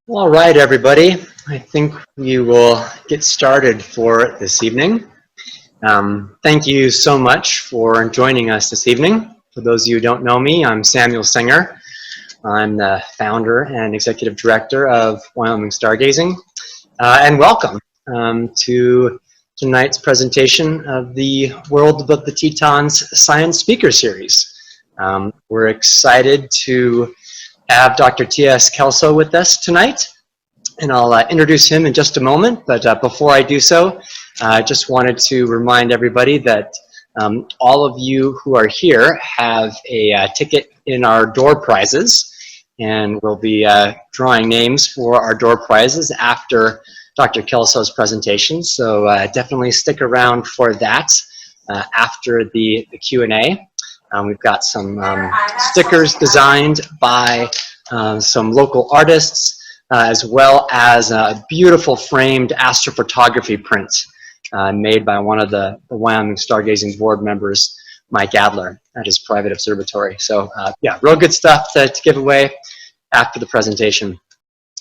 All right, everybody. I think we will get started for this evening. Thank you so much for joining us this evening. For those of you who don't know me, I'm Samuel Singer. I'm the founder and executive director of Wyoming Stargazing. And welcome to tonight's presentation of the World of the Tetons Science Speaker Series. We're excited to have Dr. T.S. Kelso with us tonight, and I'll introduce him in just a moment. But before I do so, I just wanted to remind everybody that all of you who are here have a ticket in our door prizes, and we'll be drawing names for our door prizes after Dr. Kelso's presentation. So definitely stick around for that after the Q&A. We've got some stickers designed by some local artists, as well as a beautiful framed astrophotography print made by one of the Wyoming Stargazing board members, Mike Adler, at his private observatory. So yeah, real good stuff to give away after the presentation.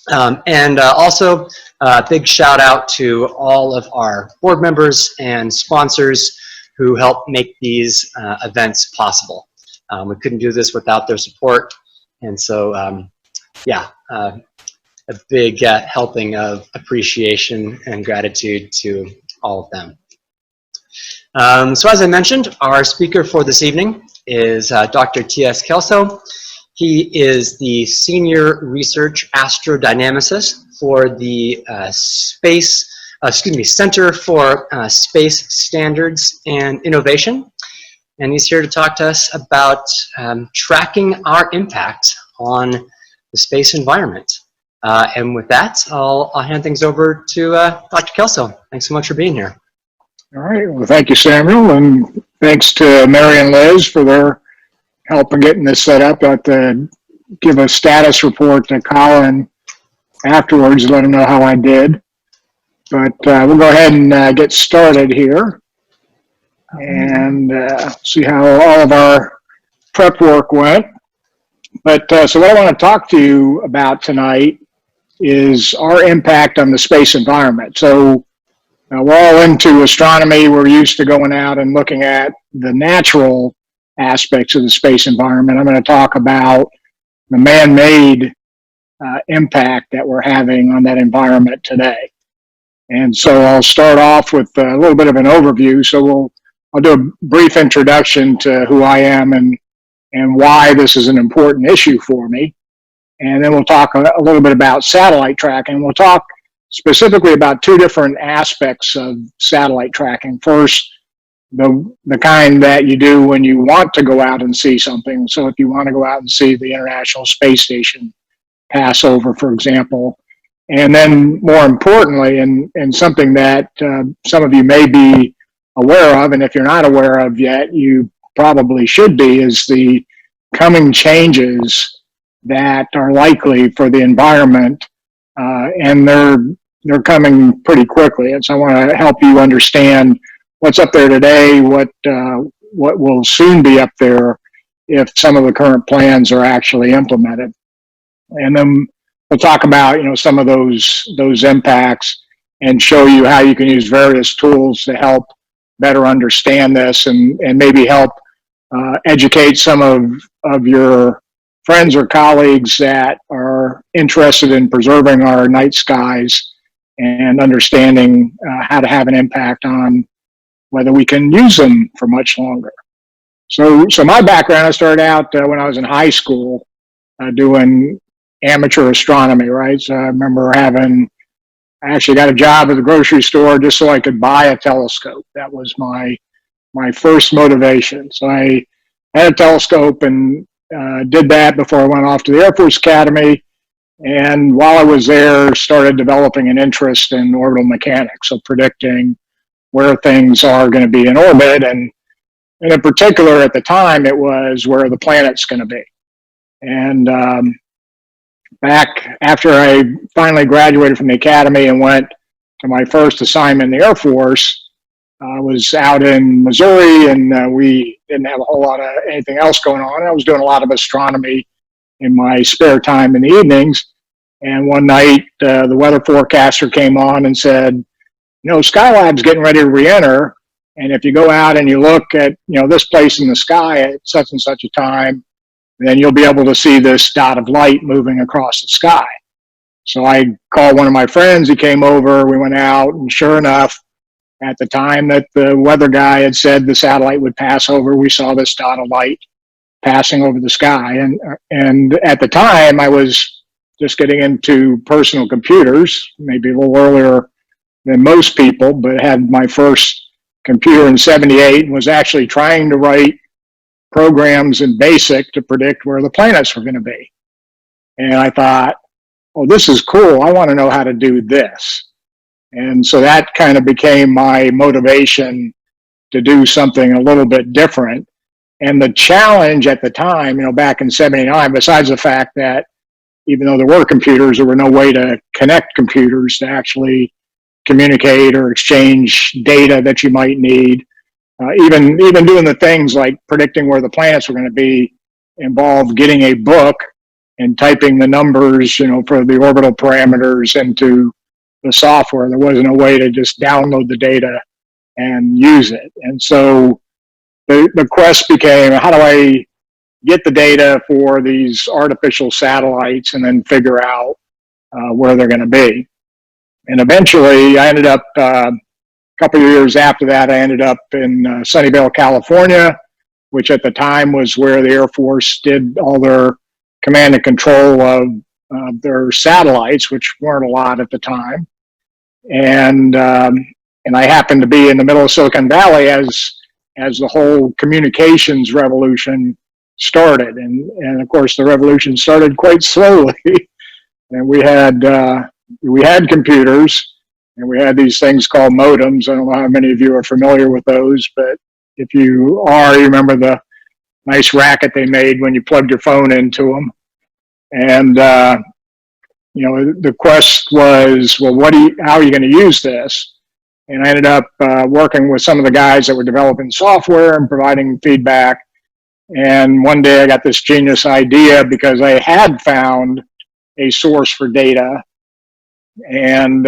And also a big shout out to all of our board members and sponsors who help make these events possible. We couldn't do this without their support, and so yeah, a big helping of appreciation and gratitude to all of them. So as I mentioned, our speaker for this evening is Dr. T.S. Kelso. He is the Senior Research Astrodynamicist for the Center for Space Standards and Innovation. And he's here to talk to us about tracking our impact on the space environment. And with that, I'll hand things over to Dr. Kelso. Thanks so much for being here. All right. Well, thank you, Samuel, and thanks to Mary and Liz for their help in getting this set up. I have to give a status report to Colin afterwards, let him know how I did. But we'll go ahead and get started here and see how all of our prep work went. But so what I want to talk to you about tonight is our impact on the space environment. So we're all into astronomy. We're used to going out and looking at the natural aspects of the space environment. I'm going to talk about the man-made impact that we're having on that environment today. And so I'll start off with a little bit of an overview. So I'll do a brief introduction to who I am and why this is an important issue for me. And then we'll talk a little bit about satellite tracking. We'll talk specifically about two different aspects of satellite tracking. First, the kind that you do when you want to go out and see something. So if you want to go out and see the International Space Station pass over, for example. And then more importantly, and something that some of you may be aware of, and if you're not aware of yet, you probably should be, is the coming changes that are likely for the environment, and they're coming pretty quickly. And so I want to help you understand what's up there today, what will soon be up there if some of the current plans are actually implemented. And then we'll talk about some of those impacts and show you how you can use various tools to help better understand this and maybe help educate some of your friends or colleagues that are interested in preserving our night skies and understanding how to have an impact on whether we can use them for much longer. So my background, I started out when I was in high school doing amateur astronomy, right? So I remember I actually got a job at the grocery store just so I could buy a telescope. That was my first motivation. So I had a telescope and did that before I went off to the Air Force Academy. And while I was there, started developing an interest in orbital mechanics, so predicting where things are going to be in orbit. And in particular, at the time, it was where the planet's going to be. And back after I finally graduated from the academy and went to my first assignment in the Air Force, I was out in Missouri, and we didn't have a whole lot of anything else going on. I was doing a lot of astronomy in my spare time in the evenings. And one night, the weather forecaster came on and said, Skylab's getting ready to re-enter. And if you go out and you look at, this place in the sky at such and such a time, then you'll be able to see this dot of light moving across the sky. So I called one of my friends. He came over. We went out, and sure enough, at the time that the weather guy had said the satellite would pass over, we saw this dot of light passing over the sky. And at the time, I was just getting into personal computers, maybe a little earlier than most people, but had my first computer in '78 and was actually trying to write programs in BASIC to predict where the planets were going to be. And I thought, oh, this is cool. I want to know how to do this. And so that kind of became my motivation to do something a little bit different. And the challenge at the time, back in '79, besides the fact that even though there were computers, there were no way to connect computers to actually communicate or exchange data that you might need. Even doing the things like predicting where the planets were going to be involved getting a book and typing the numbers, for the orbital parameters into the software. There wasn't a way to just download the data and use it. And so the quest became, how do I get the data for these artificial satellites and then figure out where they're going to be? And eventually I ended up, a couple of years after that, I ended up in Sunnyvale, California, which at the time was where the Air Force did all their command and control of their satellites, which weren't a lot at the time. And I happened to be in the middle of Silicon Valley as the whole communications revolution started. And of course, the revolution started quite slowly. And we had computers, and we had these things called modems. I don't know how many of you are familiar with those, but if you are, you remember the nice racket they made when you plugged your phone into them. And the quest was, well, how are you going to use this? And I ended up working with some of the guys that were developing software and providing feedback. And one day I got this genius idea because I had found a source for data and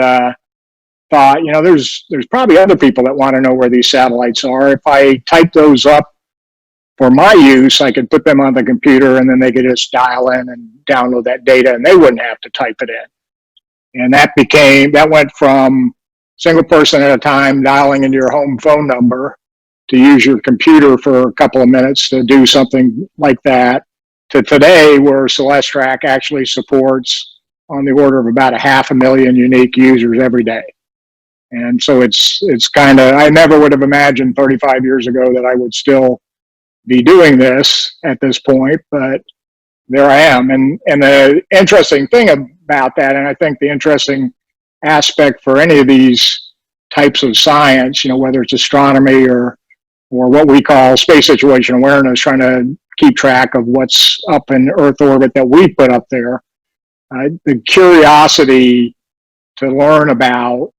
thought, there's probably other people that want to know where these satellites are. If I type those up for my use, I could put them on the computer and then they could just dial in and download that data and they wouldn't have to type it in. And that went from single person at a time dialing into your home phone number to use your computer for a couple of minutes to do something like that, to today where Celestrak actually supports on the order of about 500,000 unique users every day. And so it's kind of, I never would have imagined 35 years ago that I would still be doing this at this point, but there I am. And the interesting thing about that, and I think the interesting aspect for any of these types of science, whether it's astronomy or what we call space situation awareness, trying to keep track of what's up in Earth orbit that we put up there, the curiosity to learn about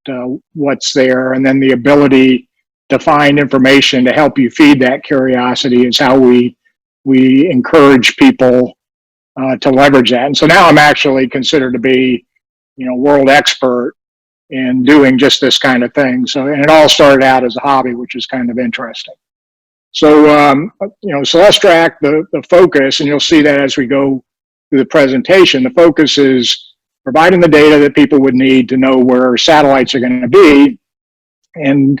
what's there, and then the ability to find information to help you feed that curiosity is how we encourage people to leverage that. And so now I'm actually considered to be, world expert in doing just this kind of thing. So, and it all started out as a hobby, which is kind of interesting. So, Celestrak, the focus, and you'll see that as we go through the presentation, the focus is providing the data that people would need to know where satellites are going to be, and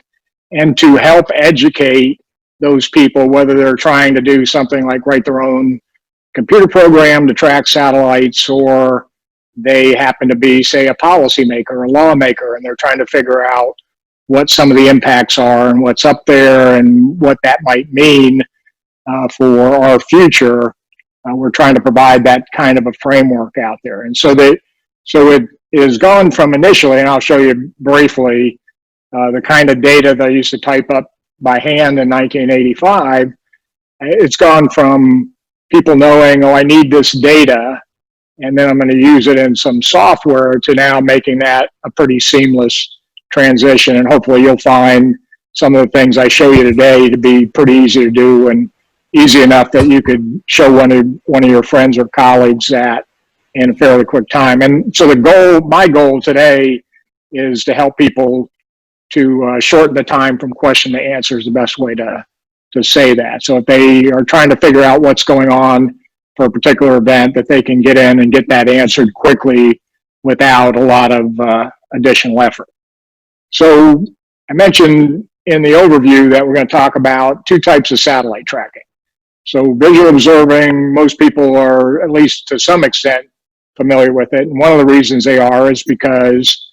to help educate those people, whether they're trying to do something like write their own computer program to track satellites, or they happen to be, say, a policymaker or a lawmaker, and they're trying to figure out what some of the impacts are and what's up there and what that might mean for our future. We're trying to provide that kind of a framework out there. And so it is gone from initially, and I'll show you briefly, the kind of data that I used to type up by hand in 1985. It's gone from people knowing, oh, I need this data, and then I'm going to use it in some software, to now making that a pretty seamless transition. And hopefully you'll find some of the things I show you today to be pretty easy to do, and easy enough that you could show one of your friends or colleagues that in a fairly quick time. And so my goal today is to help people to shorten the time from question to answer is the best way to say that. So if they are trying to figure out what's going on for a particular event, that they can get in and get that answered quickly without a lot of additional effort. So I mentioned in the overview that we're going to talk about two types of satellite tracking. So visual observing, most people are, at least to some extent, familiar with it. And one of the reasons they are is because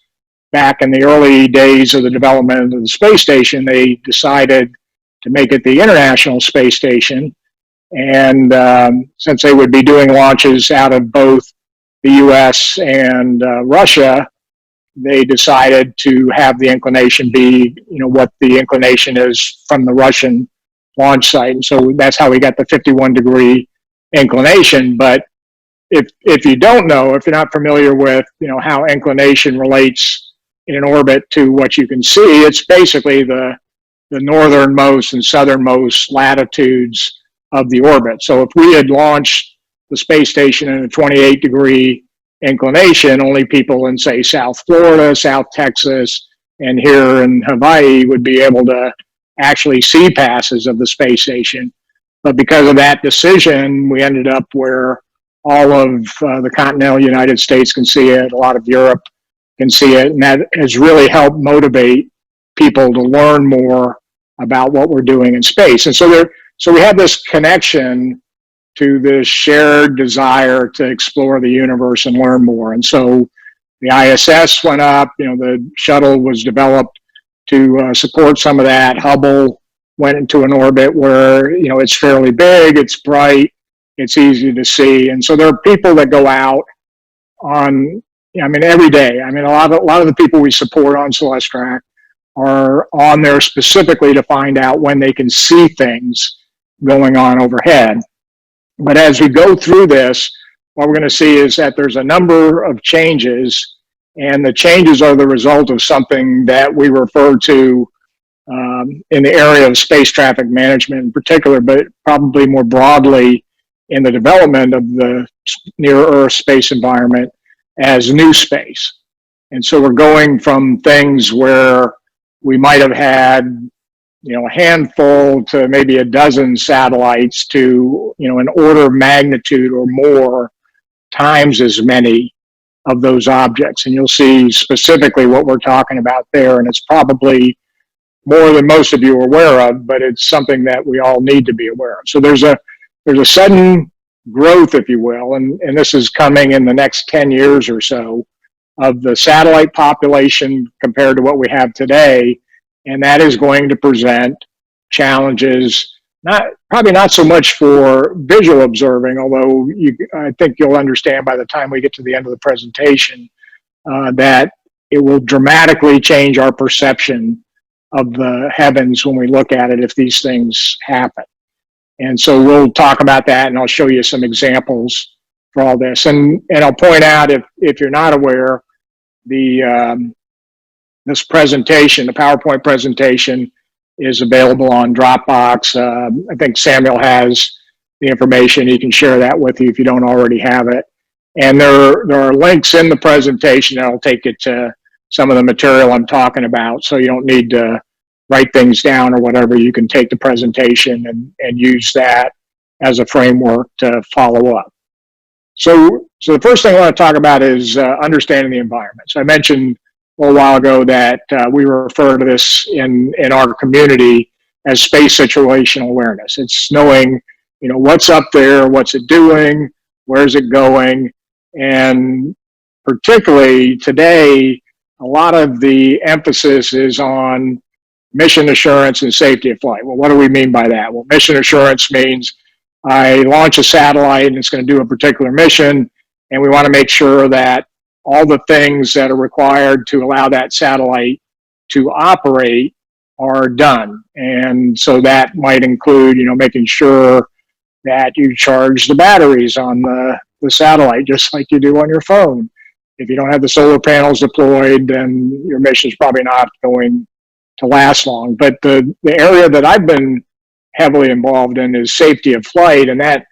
back in the early days of the development of the space station, they decided to make it the International Space Station. And since they would be doing launches out of both the US and Russia, they decided to have the inclination be, what the inclination is from the Russian launch site. And so that's how we got the 51-degree inclination. But if you don't know, if you're not familiar with, how inclination relates in an orbit to what you can see, it's basically the northernmost and southernmost latitudes of the orbit. So if we had launched the space station in a 28-degree inclination, only people in, say, South Florida, South Texas, and here in Hawaii would be able to actually see passes of the space station. But because of that decision, we ended up where all of the continental United States can see it, a lot of Europe can see it, and that has really helped motivate people to learn more about what we're doing in space. And so we have this connection to this shared desire to explore the universe and learn more. And so the ISS went up, the shuttle was developed to support some of that. Hubble went into an orbit where, it's fairly big, it's bright, it's easy to see. And so there are people that go out on, every day. A lot of the people we support on Celestrak are on there specifically to find out when they can see things going on overhead. But as we go through this, what we're going to see is that there's a number of changes, and the changes are the result of something that we refer to in the area of space traffic management in particular, but probably more broadly in the development of the near-Earth space environment as new space. And so we're going from things where we might have had a handful to maybe a dozen satellites to, an order of magnitude or more times as many of those objects. And you'll see specifically what we're talking about there. And it's probably more than most of you are aware of, but it's something that we all need to be aware of. So there's a sudden growth, if you will, and this is coming in the next 10 years or so, of the satellite population compared to what we have today. And that is going to present challenges, probably not so much for visual observing, although I think you'll understand by the time we get to the end of the presentation that it will dramatically change our perception of the heavens when we look at it if these things happen. And so we'll talk about that, and I'll show you some examples for all this. And I'll point out, if you're not aware, this presentation, the PowerPoint presentation, is available on Dropbox. I think Samuel has the information. He can share that with you if you don't already have it. And there are links in the presentation that'll take you to some of the material I'm talking about, so you don't need to write things down or whatever. You can take the presentation and use that as a framework to follow up. So the first thing I want to talk about is understanding the environment. So I mentioned a little while ago that we refer to this in our community as space situational awareness. It's knowing, what's up there, what's it doing, where's it going, and particularly today, a lot of the emphasis is on mission assurance and safety of flight. Well, what do we mean by that? Well, mission assurance means I launch a satellite and it's going to do a particular mission, and we want to make sure that all the things that are required to allow that satellite to operate are done. And so that might include, making sure that you charge the batteries on the satellite just like you do on your phone. If you don't have the solar panels deployed, then your mission is probably not going to last long. But the area that I've been heavily involved in is safety of flight, and that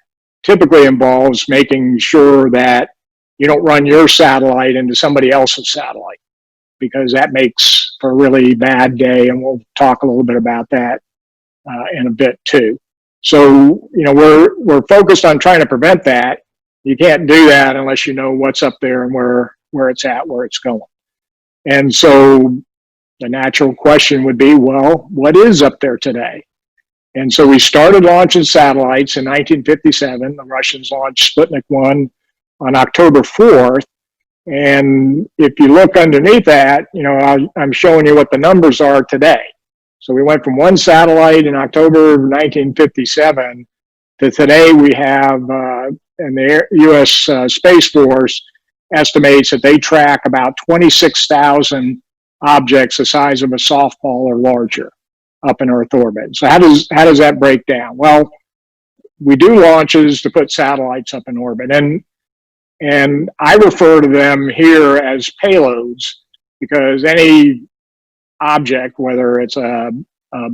typically involves making sure that you don't run your satellite into somebody else's satellite, because that makes for a really bad day, and we'll talk a little bit about that in a bit too. So, we're focused on trying to prevent that. You can't do that unless you know what's up there and where it's at, where it's going. And so the natural question would be, well, what is up there today? And so we started launching satellites in 1957. The Russians launched Sputnik 1 on October 4th. And if you look underneath that, I'm showing you what the numbers are today. So we went from one satellite in October of 1957 to today we have, and the U.S. Space Force estimates that they track about 26,000 objects the size of a softball or larger up in Earth orbit. So how does that break down? Well, we do launches to put satellites up in orbit, and I refer to them here as payloads, because any object, whether it's a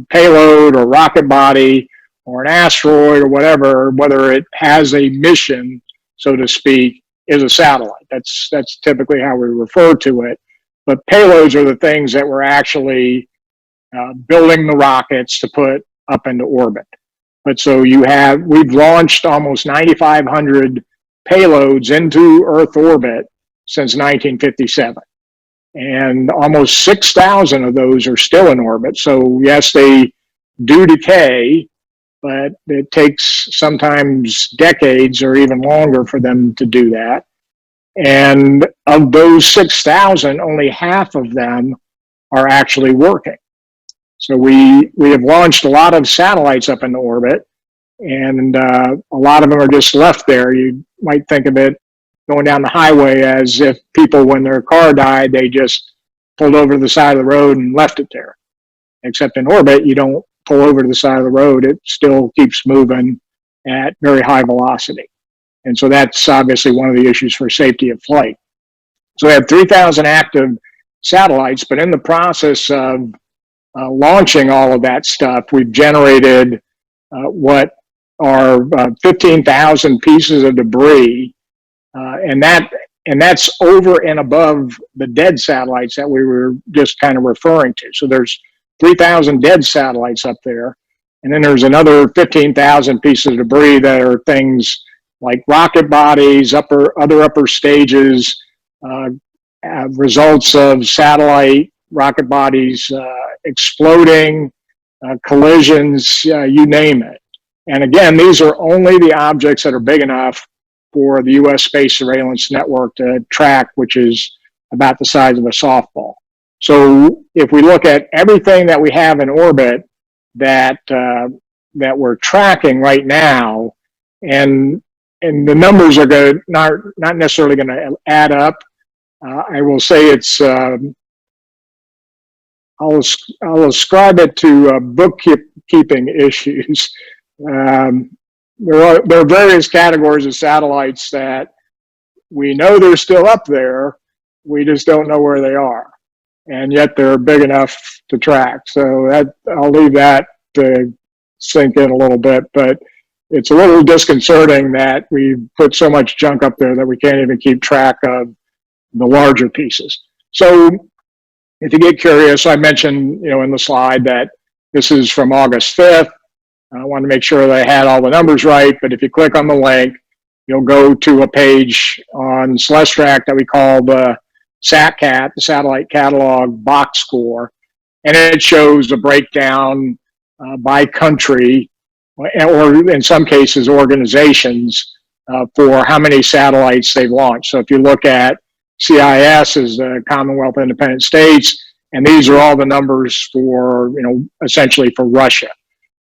payload or rocket body or an asteroid or whatever, whether it has a mission, so to speak, is a satellite. That's typically how we refer to it. But payloads are the things that we're actually building the rockets to put up into orbit. But so we've launched almost 9,500 payloads into Earth orbit since 1957. And almost 6,000 of those are still in orbit. So yes, they do decay, but it takes sometimes decades or even longer for them to do that. And of those 6,000, only half of them are actually working. So we have launched a lot of satellites up into orbit, and a lot of them are just left there. You might think of it going down the highway as if people, when their car died, they just pulled over to the side of the road and left it there. Except in orbit, you don't pull over to the side of the road. It still keeps moving at very high velocity. And so that's obviously one of the issues for safety of flight. So we have 3,000 active satellites, but in the process of launching all of that stuff, we've generated what are 15,000 pieces of debris, and that's over and above the dead satellites that we were just kind of referring to. So there's 3,000 dead satellites up there, and then there's another 15,000 pieces of debris that are things like rocket bodies, other upper stages, results of satellite rocket bodies exploding, collisions, you name it. And again, these are only the objects that are big enough for the U.S. Space Surveillance Network to track, which is about the size of a softball. So if we look at everything that we have in orbit that we're tracking right now, and the numbers are not necessarily going to add up. I will say it's I'll ascribe it to bookkeeping issues. There are various categories of satellites that we know they're still up there. We just don't know where they are, and yet they're big enough to track. So I'll leave that to sink in a little bit, but it's a little disconcerting that we put so much junk up there that we can't even keep track of the larger pieces. So if you get curious, I mentioned, in the slide that this is from August 5th. I wanted to make sure that I had all the numbers right, but if you click on the link, you'll go to a page on Celestrak that we call the SatCat, the Satellite Catalog Box Score, and it shows a breakdown by country, or in some cases organizations, for how many satellites they've launched. So if you look at CIS is the Commonwealth of Independent States, and these are all the numbers for, essentially for Russia.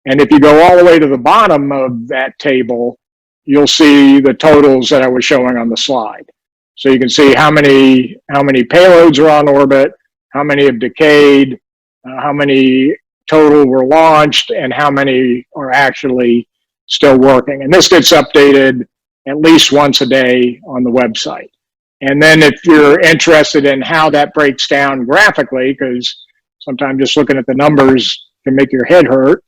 And if you go all the way to the bottom of that table, you'll see the totals that I was showing on the slide. So you can see how many payloads are on orbit, how many have decayed, how many total were launched, and how many are actually still working. And this gets updated at least once a day on the website. And then if you're interested in how that breaks down graphically, because sometimes just looking at the numbers can make your head hurt,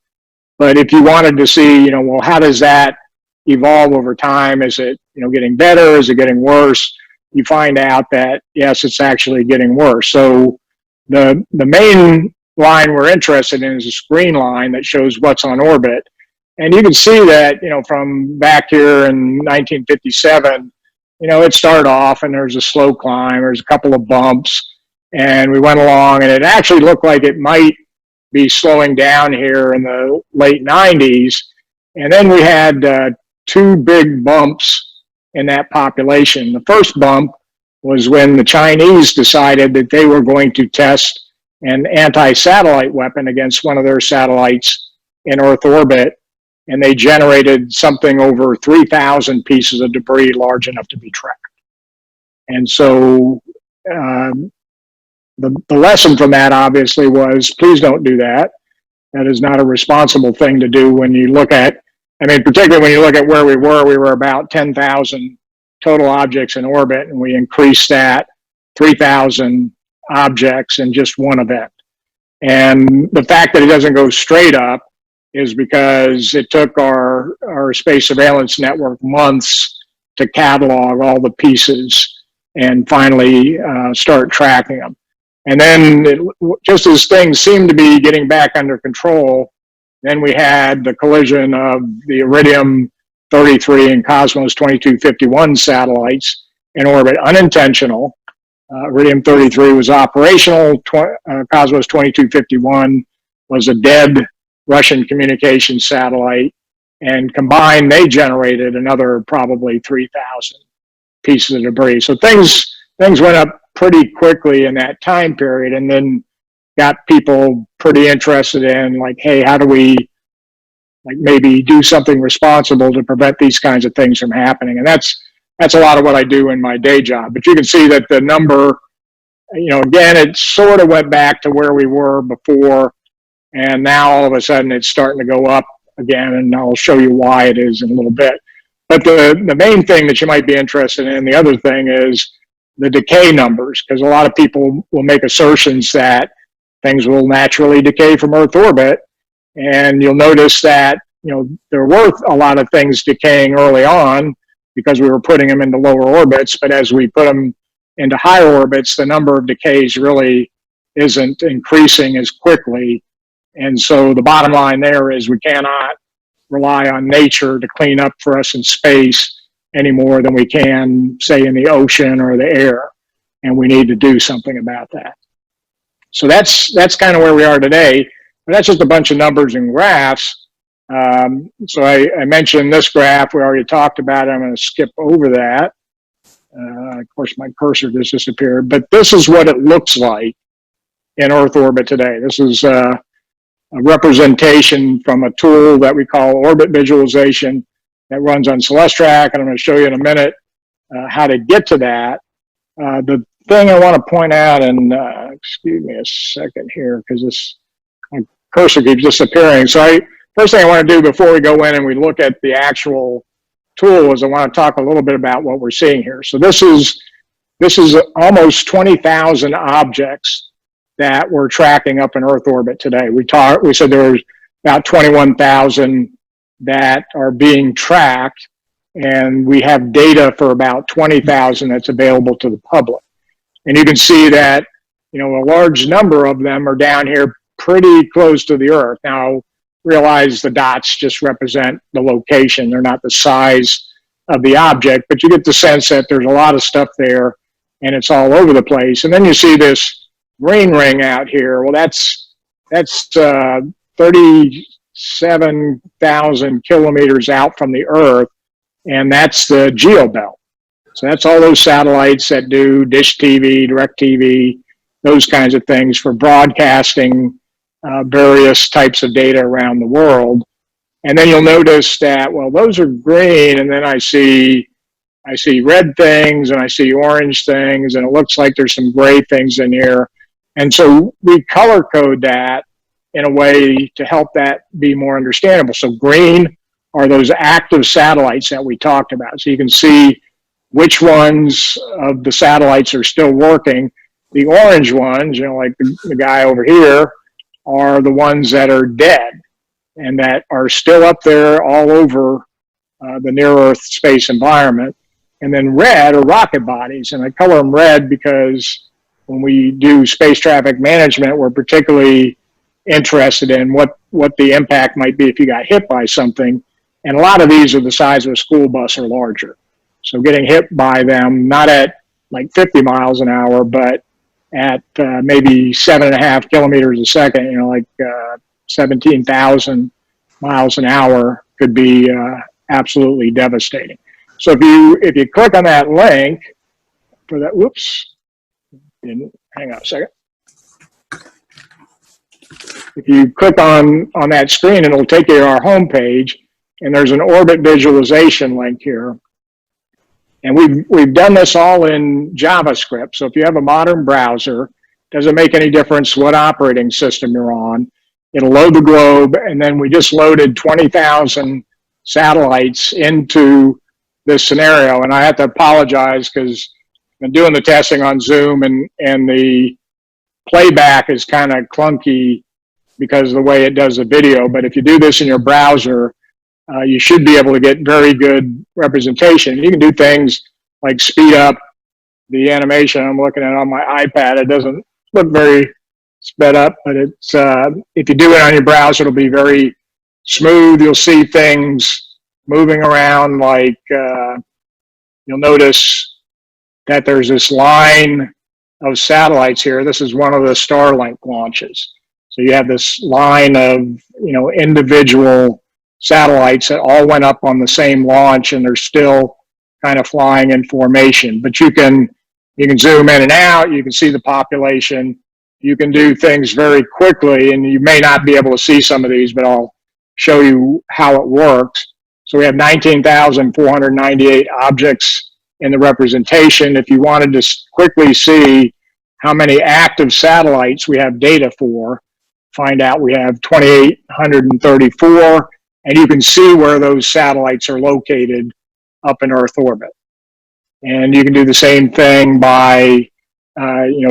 but if you wanted to see, well, how does that evolve over time? Is it, getting better? Is it getting worse? you find out that, yes, it's actually getting worse. So the main line we're interested in is this green line that shows what's on orbit. And you can see that, from back here in 1957, it started off and there's a slow climb, there's a couple of bumps, and we went along, and it actually looked like it might be slowing down here in the late 90s. And then we had two big bumps in that population. The first bump was when the Chinese decided that they were going to test an anti-satellite weapon against one of their satellites in Earth orbit, and they generated something over 3,000 pieces of debris large enough to be tracked. And so the lesson from that obviously was, please don't do that. That is not a responsible thing to do when you look at, particularly when you look at where we were about 10,000 total objects in orbit, and we increased that 3,000 objects in just one event. And the fact that it doesn't go straight up is because it took our space surveillance network months to catalog all the pieces and finally start tracking them. And then just as things seemed to be getting back under control, then we had the collision of the Iridium 33 and Cosmos 2251 satellites in orbit, unintentional. Iridium 33 was operational. Cosmos 2251 was a dead Russian communication satellite, and combined they generated another probably 3,000 pieces of debris. So things went up pretty quickly in that time period, and then got people pretty interested in, like, hey, how do we maybe do something responsible to prevent these kinds of things from happening? And that's a lot of what I do in my day job. But you can see that the number, again, it sort of went back to where we were before, and now all of a sudden it's starting to go up again, and I'll show you why it is in a little bit. But the main thing that you might be interested in, the other thing, is the decay numbers, because a lot of people will make assertions that things will naturally decay from Earth orbit, and you'll notice that there were a lot of things decaying early on because we were putting them into lower orbits, but as we put them into higher orbits, the number of decays really isn't increasing as quickly. And so the bottom line there is we cannot rely on nature to clean up for us in space any more than we can, say, in the ocean or the air, and we need to do something about that. So that's kind of where we are today. But that's just a bunch of numbers and graphs. So I mentioned this graph. We already talked about it. I'm going to skip over that. Of course, my cursor just disappeared. But this is what it looks like in Earth orbit today. This is a representation from a tool that we call orbit visualization that runs on Celestrak, and I'm going to show you in a minute how to get to that. The thing I want to point out, and excuse me a second here, because my cursor keeps disappearing. So first thing I want to do before we go in and we look at the actual tool is I want to talk a little bit about what we're seeing here. So this is almost 20,000 objects that we're tracking up in Earth orbit today. We said there was about 21,000 that are being tracked, and we have data for about 20,000 that's available to the public. And you can see that, a large number of them are down here pretty close to the Earth. Now, realize the dots just represent the location. They're not the size of the object, but you get the sense that there's a lot of stuff there, and it's all over the place. And then you see this green ring out here. Well, that's 37,000 kilometers out from the Earth, and that's the geobelt. So that's all those satellites that do dish TV, direct TV, those kinds of things for broadcasting various types of data around the world. And then you'll notice that, well, those are green, and then I see red things, and I see orange things, and it looks like there's some gray things in here. And so we color code that in a way to help that be more understandable. So green are those active satellites that we talked about. So you can see which ones of the satellites are still working. The orange ones, like the guy over here, are the ones that are dead and that are still up there all over the near-Earth space environment. And then red are rocket bodies. And I color them red because when we do space traffic management, we're particularly interested in what the impact might be if you got hit by something. And a lot of these are the size of a school bus or larger. So getting hit by them, not at like 50 miles an hour, but at maybe 7.5 kilometers a second, you know, like 17,000 miles an hour could be absolutely devastating. So if you click on that link for that, whoops, hang on a second. If you click on that screen, it'll take you to our homepage, and there's an orbit visualization link here. And we've done this all in JavaScript. So if you have a modern browser, doesn't make any difference what operating system you're on. It'll load the globe, and then we just loaded 20,000 satellites into this scenario. And I have to apologize because I'm doing the testing on Zoom, and the playback is kind of clunky because of the way it does the video. But if you do this in your browser, you should be able to get very good representation. You can do things like speed up the animation. I'm looking at it on my iPad. It doesn't look very sped up, but it's if you do it on your browser, it'll be very smooth. You'll see things moving around, like you'll notice that there's this line of satellites here. This is one of the Starlink launches. So you have this line of, you know, individual satellites that all went up on the same launch, and they're still kind of flying in formation. But you can zoom in and out. You can see the population. You can do things very quickly, and you may not be able to see some of these, but I'll show you how it works. So we have 19,498 objects in the representation. If you wanted to quickly see how many active satellites we have data for, find out we have 2,834, and you can see where those satellites are located up in Earth orbit. And you can do the same thing by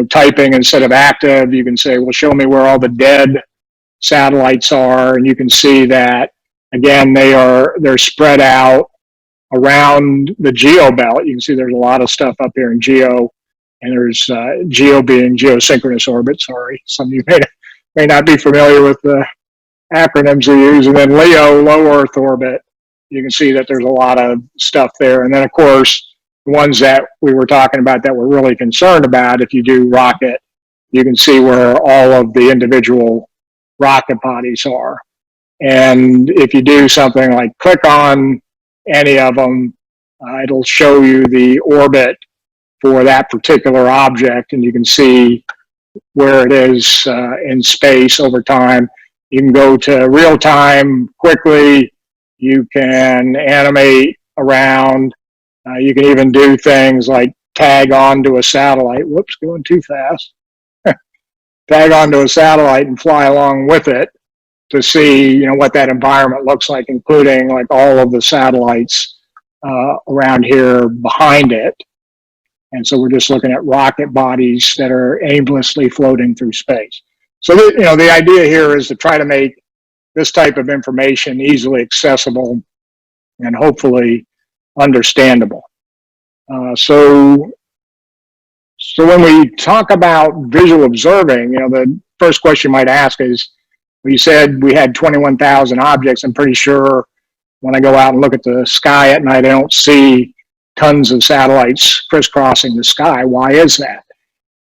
typing instead of active. You can say, well, show me where all the dead satellites are, and you can see that, again, they're spread out around the geo belt. You can see there's a lot of stuff up here in geo, and there's geo being geosynchronous orbit. Sorry, some of you may not be familiar with the acronyms we use. And then LEO, low Earth orbit, you can see that there's a lot of stuff there. And then, of course, the ones that we were talking about that we're really concerned about, if you do rocket, you can see where all of the individual rocket bodies are. And if you do something like click on any of them, it'll show you the orbit for that particular object, and you can see where it is in space over time. You can go to real time quickly. You can animate around. You can even do things like tag onto a satellite. Whoops, going too fast. Tag onto a satellite and fly along with it to see, what that environment looks like, including like all of the satellites around here behind it. And so we're just looking at rocket bodies that are aimlessly floating through space. So the idea here is to try to make this type of information easily accessible and hopefully understandable. So when we talk about visual observing, the first question you might ask is, well, you said we had 21,000 objects. I'm pretty sure when I go out and look at the sky at night, I don't see tons of satellites crisscrossing the sky. Why is that?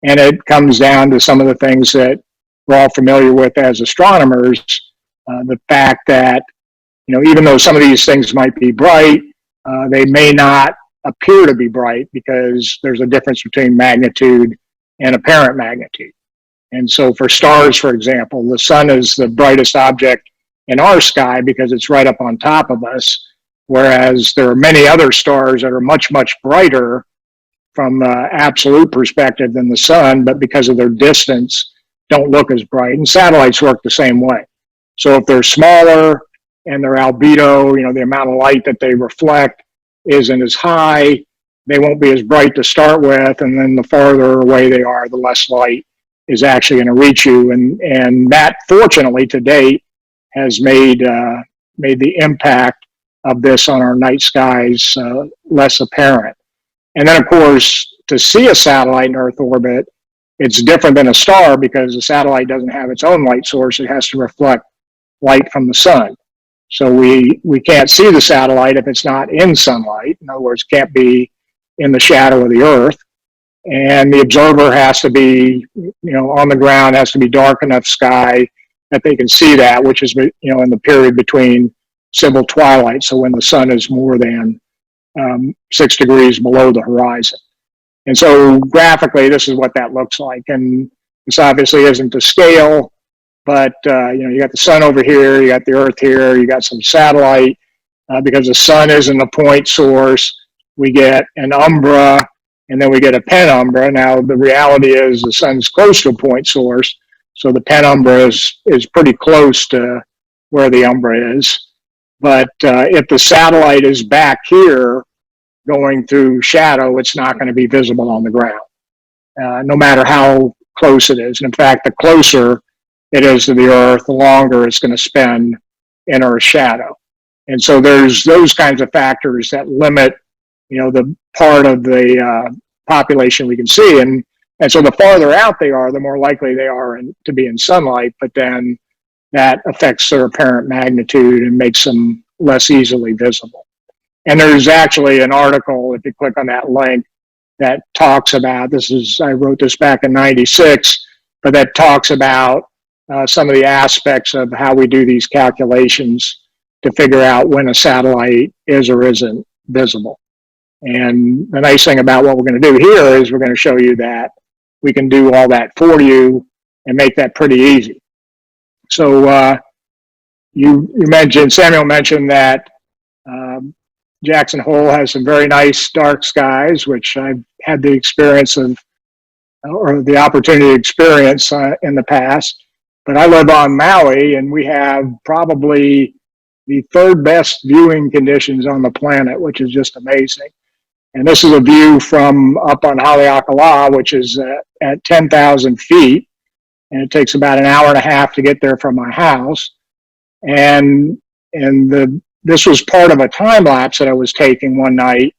And it comes down to some of the things that we're all familiar with as astronomers, the fact that, even though some of these things might be bright, they may not appear to be bright because there's a difference between magnitude and apparent magnitude. And so for stars, for example, the sun is the brightest object in our sky because it's right up on top of us, whereas there are many other stars that are much, much brighter from an absolute perspective than the sun, but because of their distance, don't look as bright. And satellites work the same way. So if they're smaller and their albedo, the amount of light that they reflect isn't as high, they won't be as bright to start with, and then the farther away they are, the less light is actually going to reach you. And that, fortunately, to date, has made the impact of this on our night skies less apparent. And then, of course, to see a satellite in Earth orbit, it's different than a star because the satellite doesn't have its own light source. It has to reflect light from the sun. So we can't see the satellite if it's not in sunlight. In other words, it can't be in the shadow of the Earth. And the observer has to be, on the ground, has to be dark enough sky that they can see that, which is, in the period between civil twilight. So when the sun is more than 6 degrees below the horizon. And so graphically, this is what that looks like. And this obviously isn't to scale, but you got the sun over here, you got the Earth here, you got some satellite. Because the sun isn't a point source, we get an umbra, and then we get a penumbra. Now, the reality is the sun's close to a point source, so the penumbra is pretty close to where the umbra is. But if the satellite is back here going through shadow, it's not going to be visible on the ground, no matter how close it is. And in fact, the closer it is to the Earth, the longer it's going to spend in Earth's shadow. And so there's those kinds of factors that limit, the part of the population we can see. And so the farther out they are, the more likely they are to be in sunlight, but then that affects their apparent magnitude and makes them less easily visible. And there's actually an article, if you click on that link, that talks about, I wrote this back in '96, but that talks about some of the aspects of how we do these calculations to figure out when a satellite is or isn't visible. And the nice thing about what we're going to do here is we're going to show you that we can do all that for you and make that pretty easy. So Samuel mentioned that Jackson Hole has some very nice dark skies, which I've had the experience of, or the opportunity to experience in the past. But I live on Maui, and we have probably the third best viewing conditions on the planet, which is just amazing. And this is a view from up on Haleakala, which is at 10,000 feet. And it takes about an hour and a half to get there from my house. And this was part of a time lapse that I was taking one night,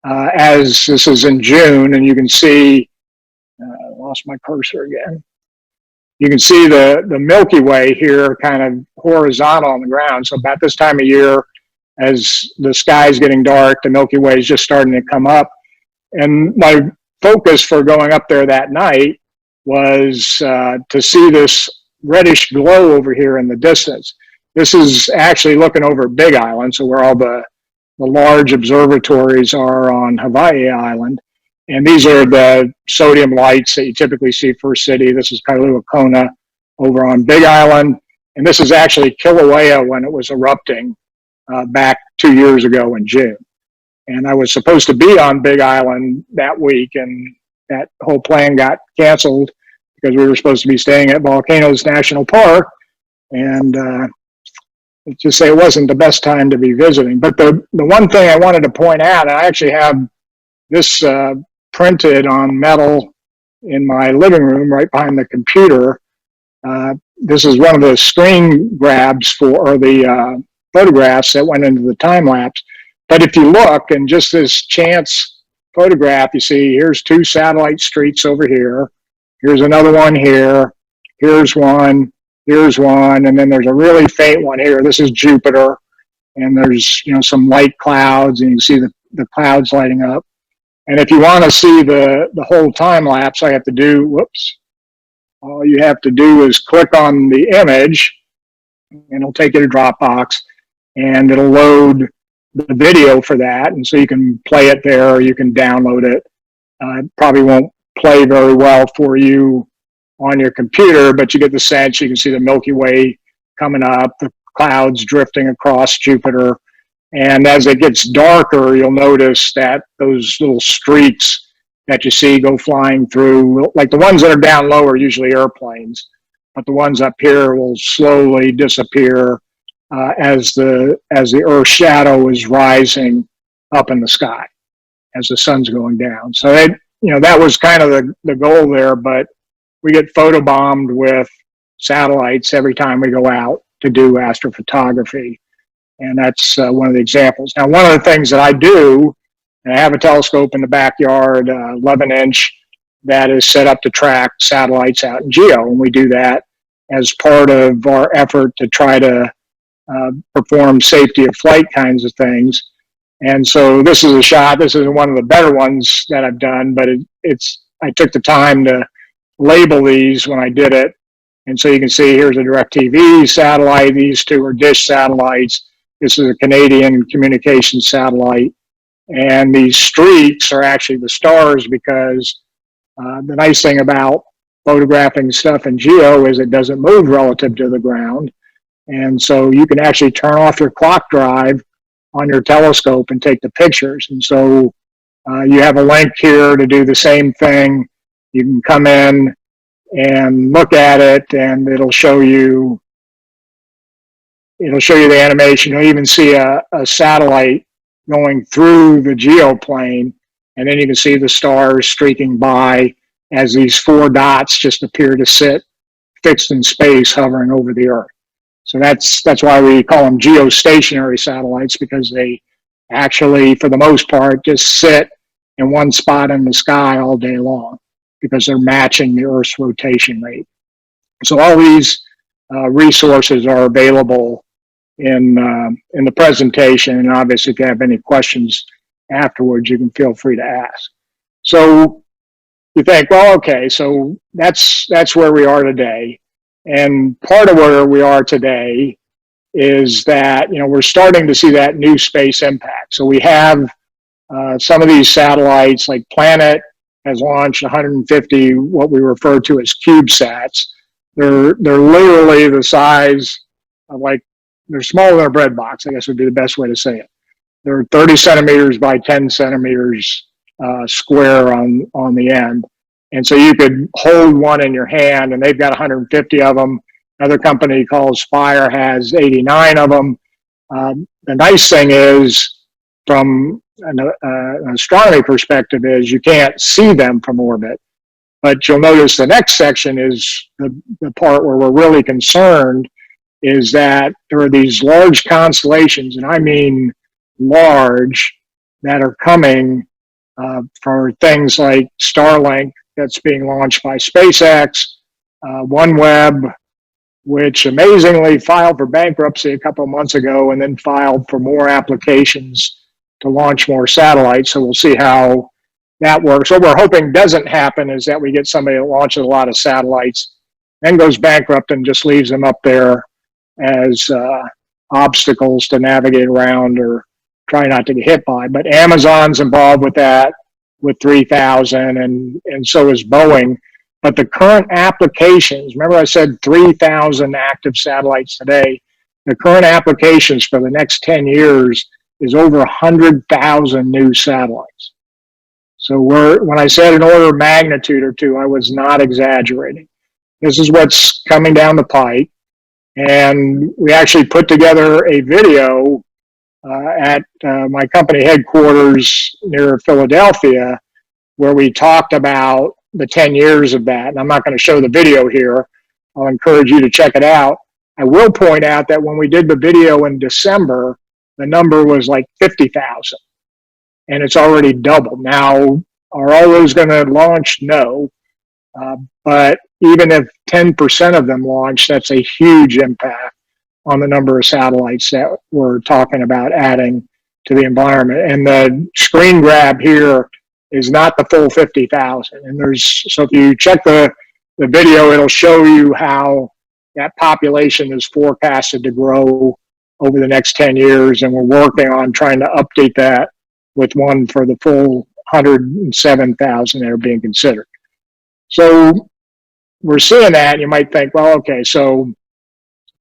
as this is in June, and you can see, I lost my cursor again. You can see the Milky Way here kind of horizontal on the ground. So about this time of year, as the sky is getting dark, the Milky Way is just starting to come up. And my focus for going up there that night was to see this reddish glow over here in the distance. This is actually looking over Big Island, so where all the large observatories are on Hawaii Island. And these are the sodium lights that you typically see First City. This is Kailua Kona over on Big Island. And this is actually Kilauea when it was erupting back 2 years ago in June. And I was supposed to be on Big Island that week, and that whole plan got canceled because we were supposed to be staying at Volcanoes National Park. And let's just say it wasn't the best time to be visiting. But the one thing I wanted to point out, and I actually have this printed on metal in my living room right behind the computer. This is one of the screen grabs or the photographs that went into the time lapse. But if you look, and just this chance photograph, you see here's 2 satellite streets over here. Here's another one here. Here's one. Here's one. And then there's a really faint one here. This is Jupiter. And there's some light clouds, and you can see the clouds lighting up. And if you want to see the whole time lapse, all you have to do is click on the image, and it'll take you to Dropbox, and it'll load the video for that. And so you can play it there, or you can download it. It probably won't play very well for you on your computer, but you get the sense. You can see the Milky Way coming up, the clouds drifting across Jupiter. And as it gets darker, you'll notice that those little streaks that you see go flying through, like the ones that are down low are usually airplanes, but the ones up here will slowly disappear as the Earth's shadow is rising up in the sky as the sun's going down. So that was kind of the goal there, but we get photobombed with satellites every time we go out to do astrophotography. And that's one of the examples. Now, one of the things that I do And I have a telescope in the backyard, 11-inch, that is set up to track satellites out in GEO. And we do that as part of our effort to try to perform safety of flight kinds of things. And so this is a shot. This is one of the better ones that I've done, but I took the time to label these when I did it. And so you can see here's a DirecTV satellite. These two are dish satellites. This is a Canadian communications satellite. And these streaks are actually the stars, because the nice thing about photographing stuff in GEO is it doesn't move relative to the ground. And so you can actually turn off your clock drive on your telescope and take the pictures. And so you have a link here to do the same thing. You can come in and look at it, and it'll show you the animation. You'll even see a satellite going through the geoplane, and then you can see the stars streaking by as these 4 dots just appear to sit fixed in space, hovering over the Earth. So that's why we call them geostationary satellites, because they actually, for the most part, just sit in one spot in the sky all day long, because they're matching the Earth's rotation rate. So all these resources are available in the presentation, and obviously if you have any questions afterwards, you can feel free to ask. So you think, well, okay, so that's where we are today. And part of where we are today is that, we're starting to see that new space impact. So we have some of these satellites, like Planet has launched 150, what we refer to as CubeSats. They're literally the size of, like, they're smaller than a bread box, I guess would be the best way to say it. They're 30 centimeters by 10 centimeters square on the end. And so you could hold one in your hand, and they've got 150 of them. Another company called Spire has 89 of them. The nice thing is, from an astronomy perspective, is you can't see them from orbit. But you'll notice the next section is the part where we're really concerned, is that there are these large constellations, and I mean large, that are coming for things like Starlink, that's being launched by SpaceX, OneWeb, which amazingly filed for bankruptcy a couple of months ago, and then filed for more applications to launch more satellites. So we'll see how that works. What we're hoping doesn't happen is that we get somebody that launches a lot of satellites, then goes bankrupt and just leaves them up there as obstacles to navigate around or try not to get hit by. But Amazon's involved with that, with 3,000, and so is Boeing. But the current applications, remember I said 3,000 active satellites today, the current applications for the next 10 years is over 100,000 new satellites. So when I said an order of magnitude or two, I was not exaggerating. This is what's coming down the pike. And we actually put together a video at my company headquarters near Philadelphia, where we talked about the 10 years of that. And I'm not going to show the video here. I'll encourage you to check it out. I will point out that when we did the video in December, the number was like 50,000, and it's already doubled. Now, are all those going to launch? No. But even if 10% of them launch, that's a huge impact on the number of satellites that we're talking about adding to the environment. And the screen grab here is not the full 50,000. And so if you check the video, it'll show you how that population is forecasted to grow over the next 10 years. And we're working on trying to update that with one for the full 107,000 that are being considered. So we're seeing that, and you might think, well, okay, so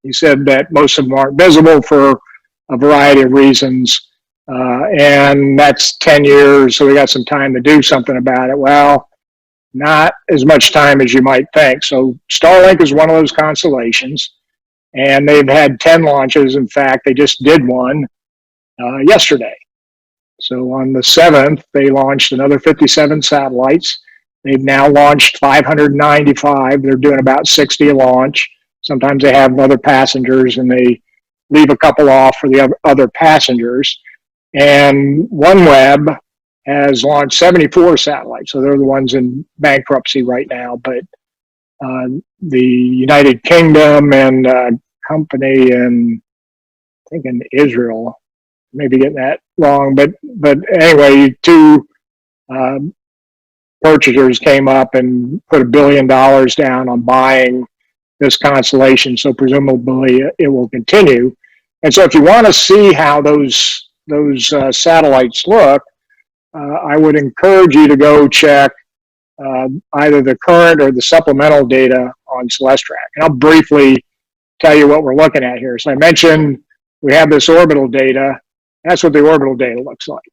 you said that most of them aren't visible for a variety of reasons, and that's 10 years, so we got some time to do something about it. Well, not as much time as you might think. So Starlink is one of those constellations, and they've had 10 launches. In fact, they just did one yesterday. So on the 7th, they launched another 57 satellites. They've now launched 595. They're doing about 60 a launch. Sometimes they have other passengers, and they leave a couple off for the other passengers. And OneWeb has launched 74 satellites. So they're the ones in bankruptcy right now. But the United Kingdom and company in, I think in Israel, maybe getting that wrong. But anyway, two purchasers came up and put $1 billion down on buying this constellation. So presumably it will continue. And so if you want to see how those satellites look, I would encourage you to go check either the current or the supplemental data on Celestrak. And I'll briefly tell you what we're looking at here. So I mentioned we have this orbital data. That's what the orbital data looks like.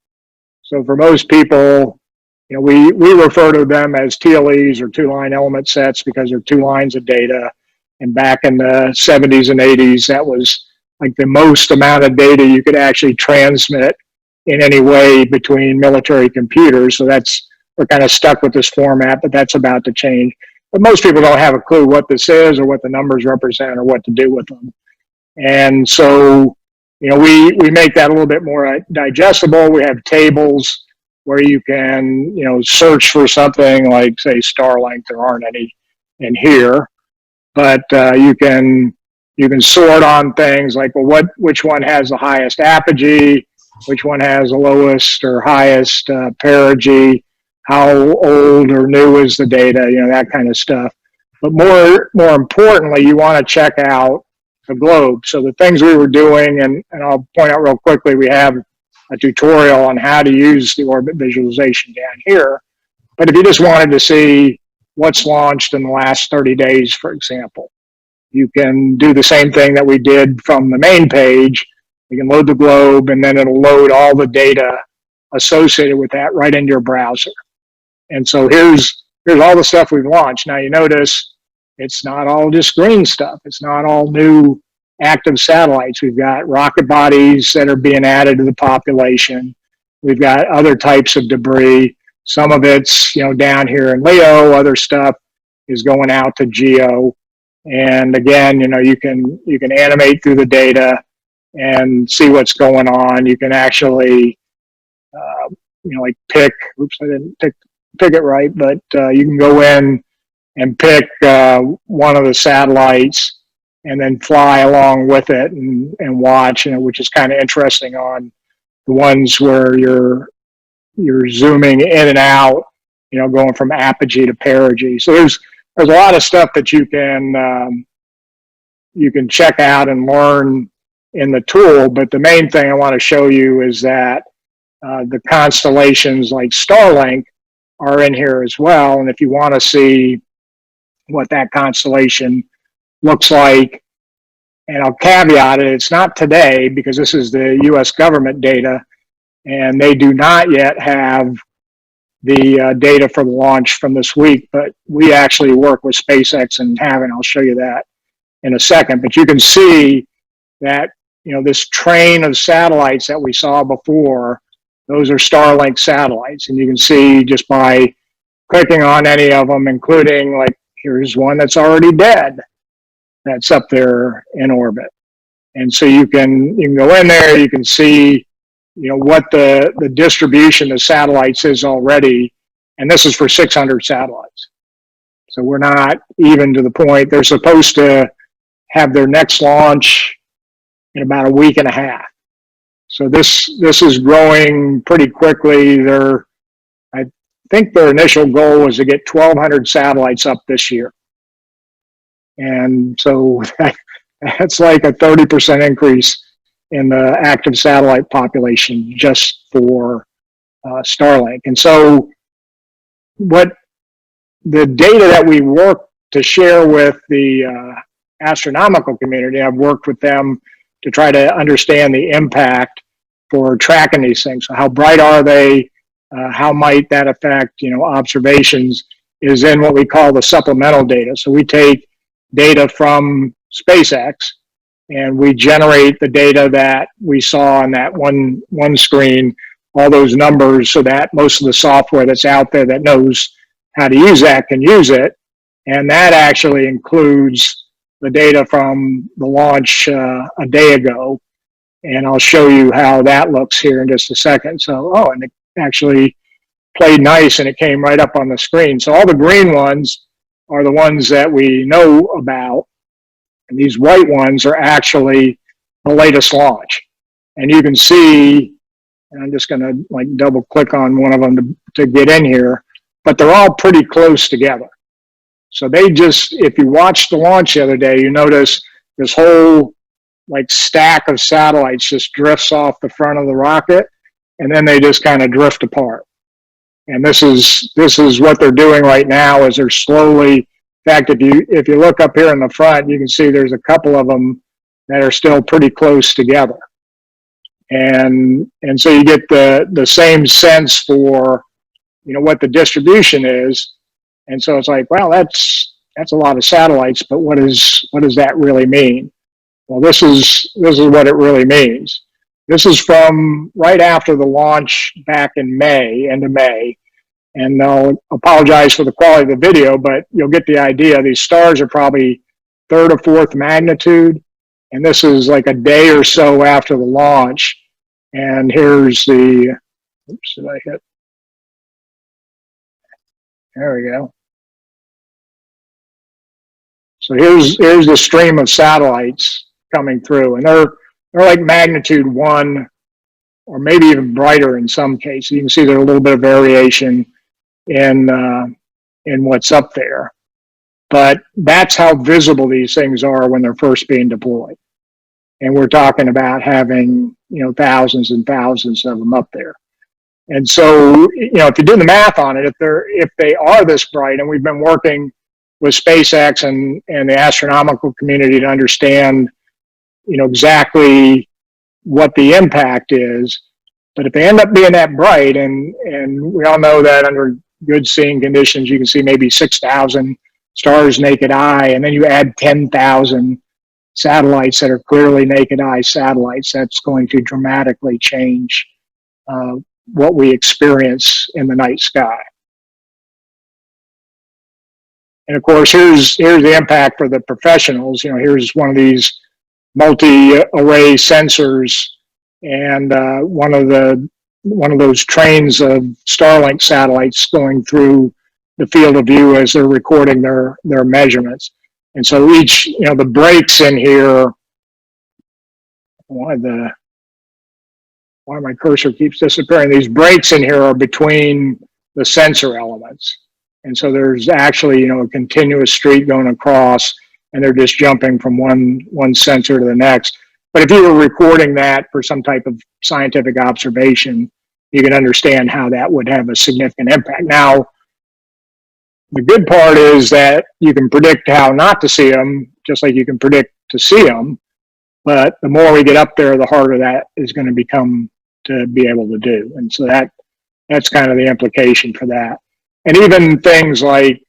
So for most people, you know, we refer to them as TLEs or two-line element sets because they're 2 lines of data. And back in the 70s and 80s, that was like the most amount of data you could actually transmit in any way between military computers. So we're kind of stuck with this format, but that's about to change. But most people don't have a clue what this is or what the numbers represent or what to do with them. And so, you know, we make that a little bit more digestible. We have tables where you can, you know, search for something like, say, Starlink. There aren't any in here, but you can sort on things like, well, which one has the highest apogee, which one has the lowest or highest perigee, how old or new is the data, you know, that kind of stuff. But more importantly, you want to check out the globe. So the things we were doing, and I'll point out real quickly, we have a tutorial on how to use the orbit visualization down here. But if you just wanted to see what's launched in the last 30 days, for example, you can do the same thing that we did from the main page. You can load the globe, and then it'll load all the data associated with that right into your browser. And so here's all the stuff we've launched. Now you notice it's not all just green stuff. It's not all new active satellites. We've got rocket bodies that are being added to the population. We've got other types of debris. Some of it's, you know, down here in LEO. Other stuff is going out to GEO. And again, you know, you can animate through the data and see what's going on. You can actually, you know, like pick. Oops, I didn't pick it right, but you can go in and pick one of the satellites and then fly along with it and watch, you know, which is kind of interesting on the ones where you're zooming in and out, you know, going from apogee to perigee. So there's a lot of stuff that you can check out and learn in the tool. But the main thing I want to show you is that the constellations like Starlink are in here as well. And if you want to see what that constellation looks like, and I'll caveat it, it's not today because this is the US government data, and they do not yet have the data for the launch from this week, but we actually work with SpaceX and have, and I'll show you that in a second. But you can see that, you know, this train of satellites that we saw before, those are Starlink satellites. And you can see just by clicking on any of them, including, like, here's one that's already dead that's up there in orbit. And so you can go in there, you can see, you know, what the distribution of satellites is already. And this is for 600 satellites. So we're not even to the point. They're supposed to have their next launch in about a week and a half. So this is growing pretty quickly. I think their initial goal was to get 1,200 satellites up this year. And so that's like a 30% increase in the active satellite population just for Starlink. And so what the data that we work to share with the astronomical community, I've worked with them to try to understand the impact for tracking these things. So how bright are they? How might that affect, you know, observations, is in what we call the supplemental data. So we take data from SpaceX and we generate the data that we saw on that one screen, all those numbers, so that most of the software that's out there that knows how to use that can use it. And that actually includes the data from the launch a day ago. And I'll show you how that looks here in just a second. So, and it actually played nice and it came right up on the screen. So all the green ones are the ones that we know about, and these white ones are actually the latest launch. And you can see, and I'm just going to like double click on one of them to get in here, but they're all pretty close together. So they just, if you watched the launch the other day, you notice this whole like stack of satellites just drifts off the front of the rocket, and then they just kind of drift apart. And this is what they're doing right now, is they're slowly, in fact, if you look up here in the front, you can see there's a couple of them that are still pretty close together. And so you get the same sense for, what the distribution is. And so it's like, well, that's a lot of satellites, but what does that really mean? Well, this is what it really means. This is from right after the launch back in May, end of May. And I'll apologize for the quality of the video, but you'll get the idea. These stars are probably third or fourth magnitude. And this is like a day or so after the launch. And here's the, oops, did I hit? There we go. So here's the stream of satellites coming through, and they're like magnitude 1, or maybe even brighter in some cases. You can see there's a little bit of variation in what's up there, but that's how visible these things are when they're first being deployed. And we're talking about having thousands and thousands of them up there. And so if you do the math on it, if they are this bright, and we've been working with SpaceX and the astronomical community to understand exactly what the impact is. But if they end up being that bright, and we all know that under good seeing conditions, you can see maybe 6,000 stars naked eye, and then you add 10,000 satellites that are clearly naked eye satellites, that's going to dramatically change what we experience in the night sky. And of course, here's the impact for the professionals. Here's one of these multi-array sensors, and one of those trains of Starlink satellites going through the field of view as they're recording their measurements. And so each, the breaks in here, why my cursor keeps disappearing, these breaks in here are between the sensor elements. And so there's actually, a continuous street going across, and they're just jumping from one sensor to the next. But if you were recording that for some type of scientific observation, you can understand how that would have a significant impact. Now, the good part is that you can predict how not to see them, just like you can predict to see them. But the more we get up there, the harder that is going to become to be able to do. And so that's kind of the implication for that. And even things like,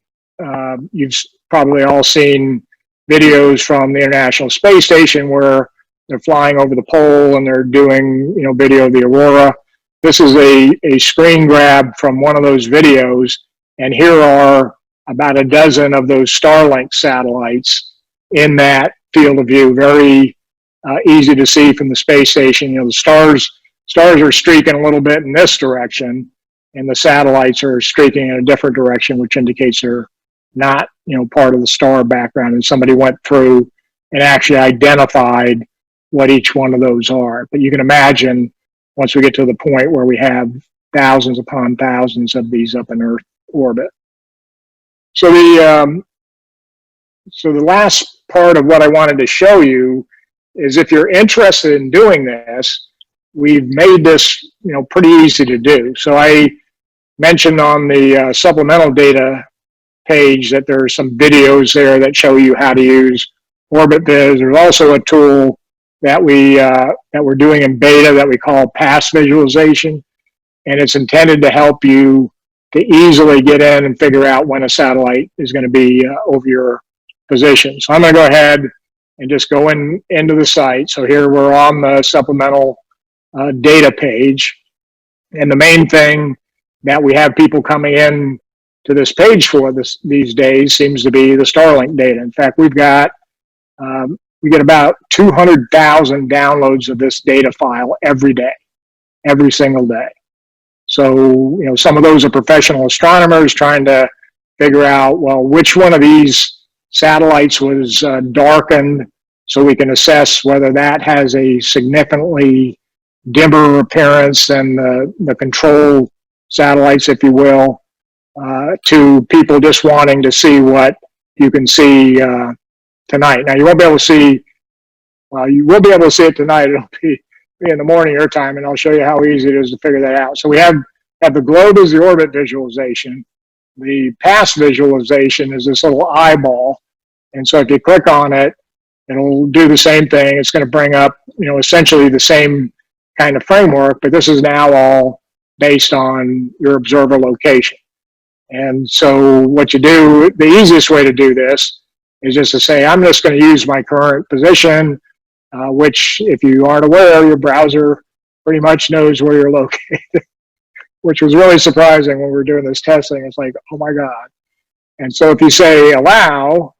you've probably all seen videos from the International Space Station where they're flying over the pole and they're doing, video of the aurora. This is a screen grab from one of those videos, and here are about a dozen of those Starlink satellites in that field of view. Very easy to see from the space station. The stars are streaking a little bit in this direction, and the satellites are streaking in a different direction, which indicates they're not, part of the star background. And somebody went through and actually identified what each one of those are. But you can imagine once we get to the point where we have thousands upon thousands of these up in Earth orbit. So the last part of what I wanted to show you is, if you're interested in doing this, we've made this, pretty easy to do. So I mentioned on the supplemental data page that there are some videos there that show you how to use OrbitViz. There's also a tool that we're doing in beta that we call Pass Visualization, and it's intended to help you to easily get in and figure out when a satellite is going to be over your position. So I'm going to go ahead and just go into the site. So here we're on the supplemental data page, and the main thing that we have people coming in to this page for these days seems to be the Starlink data. In fact, we get about 200,000 downloads of this data file every day, every single day. So, some of those are professional astronomers trying to figure out, well, which one of these satellites was darkened, so we can assess whether that has a significantly dimmer appearance than the control satellites, if you will, to people just wanting to see what you can see tonight. Now, you won't be able to see, well, you will be able to see it tonight. It'll be in the morning your time, and I'll show you how easy it is to figure that out. So we have the globe as the orbit visualization. The past visualization is this little eyeball. And so if you click on it, it'll do the same thing. It's going to bring up, essentially the same kind of framework, but this is now all based on your observer location. And so what you do, the easiest way to do this is just to say, I'm just going to use my current position, which, if you aren't aware, your browser pretty much knows where you're located, which was really surprising when we were doing this testing. It's like, oh my God. And so if you say allow,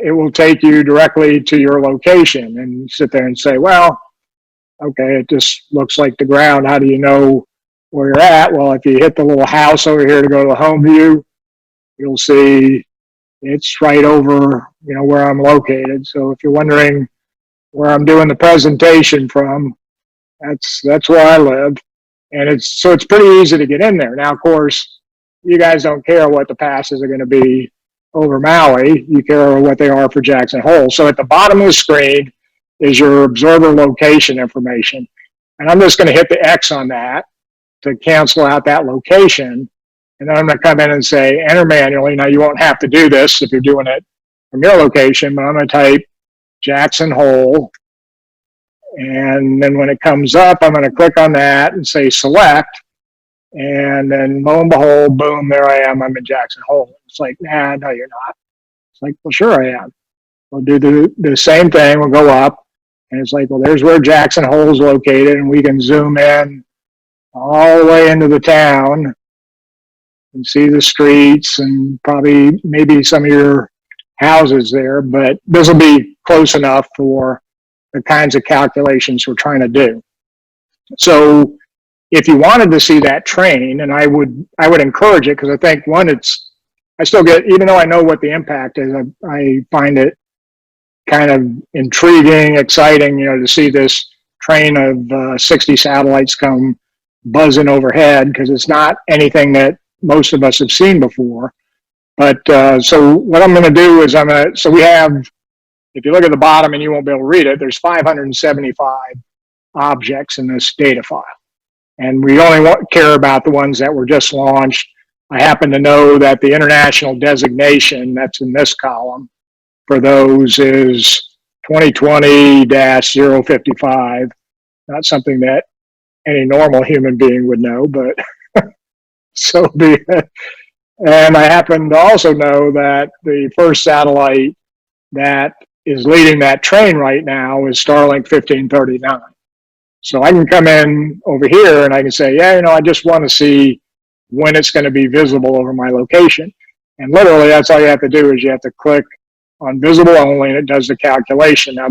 it will take you directly to your location, and you sit there and say, well, okay, it just looks like the ground. How do you know where you're at? Well, if you hit the little house over here to go to the home view, you'll see it's right over, where I'm located. So if you're wondering where I'm doing the presentation from, that's where I live. And it's pretty easy to get in there. Now, of course, you guys don't care what the passes are going to be over Maui. You care what they are for Jackson Hole. So at the bottom of the screen is your observer location information. And I'm just going to hit the X on that to cancel out that location. And then I'm going to come in and say enter manually. Now, you won't have to do this if you're doing it from your location, but I'm going to type Jackson Hole. And then when it comes up, I'm going to click on that and say select. And then lo and behold, boom, there I am. I'm in Jackson Hole. It's like, nah, no, you're not. It's like, well, sure I am. We'll do the same thing. We'll go up. And it's like, well, there's where Jackson Hole is located. And we can zoom in all the way into the town and see the streets and probably maybe some of your houses there. But this will be close enough for the kinds of calculations we're trying to do. So if you wanted to see that train, and I would encourage it, because I think, one, I still get, even though I know what the impact is, I find it kind of intriguing, exciting, to see this train of 60 satellites come buzzing overhead, because it's not anything that most of us have seen before. But so what I'm going to do is so we have, if you look at the bottom and you won't be able to read it, there's 575 objects in this data file. And we only care about the ones that were just launched. I happen to know that the international designation that's in this column for those is 2020-055. Not something that any normal human being would know, but so be it. And I happen to also know that the first satellite that is leading that train right now is Starlink 1539. So I can come in over here and I can say, yeah, I just want to see when it's going to be visible over my location. And literally, that's all you have to do is you have to click on visible only, and it does the calculation. Now,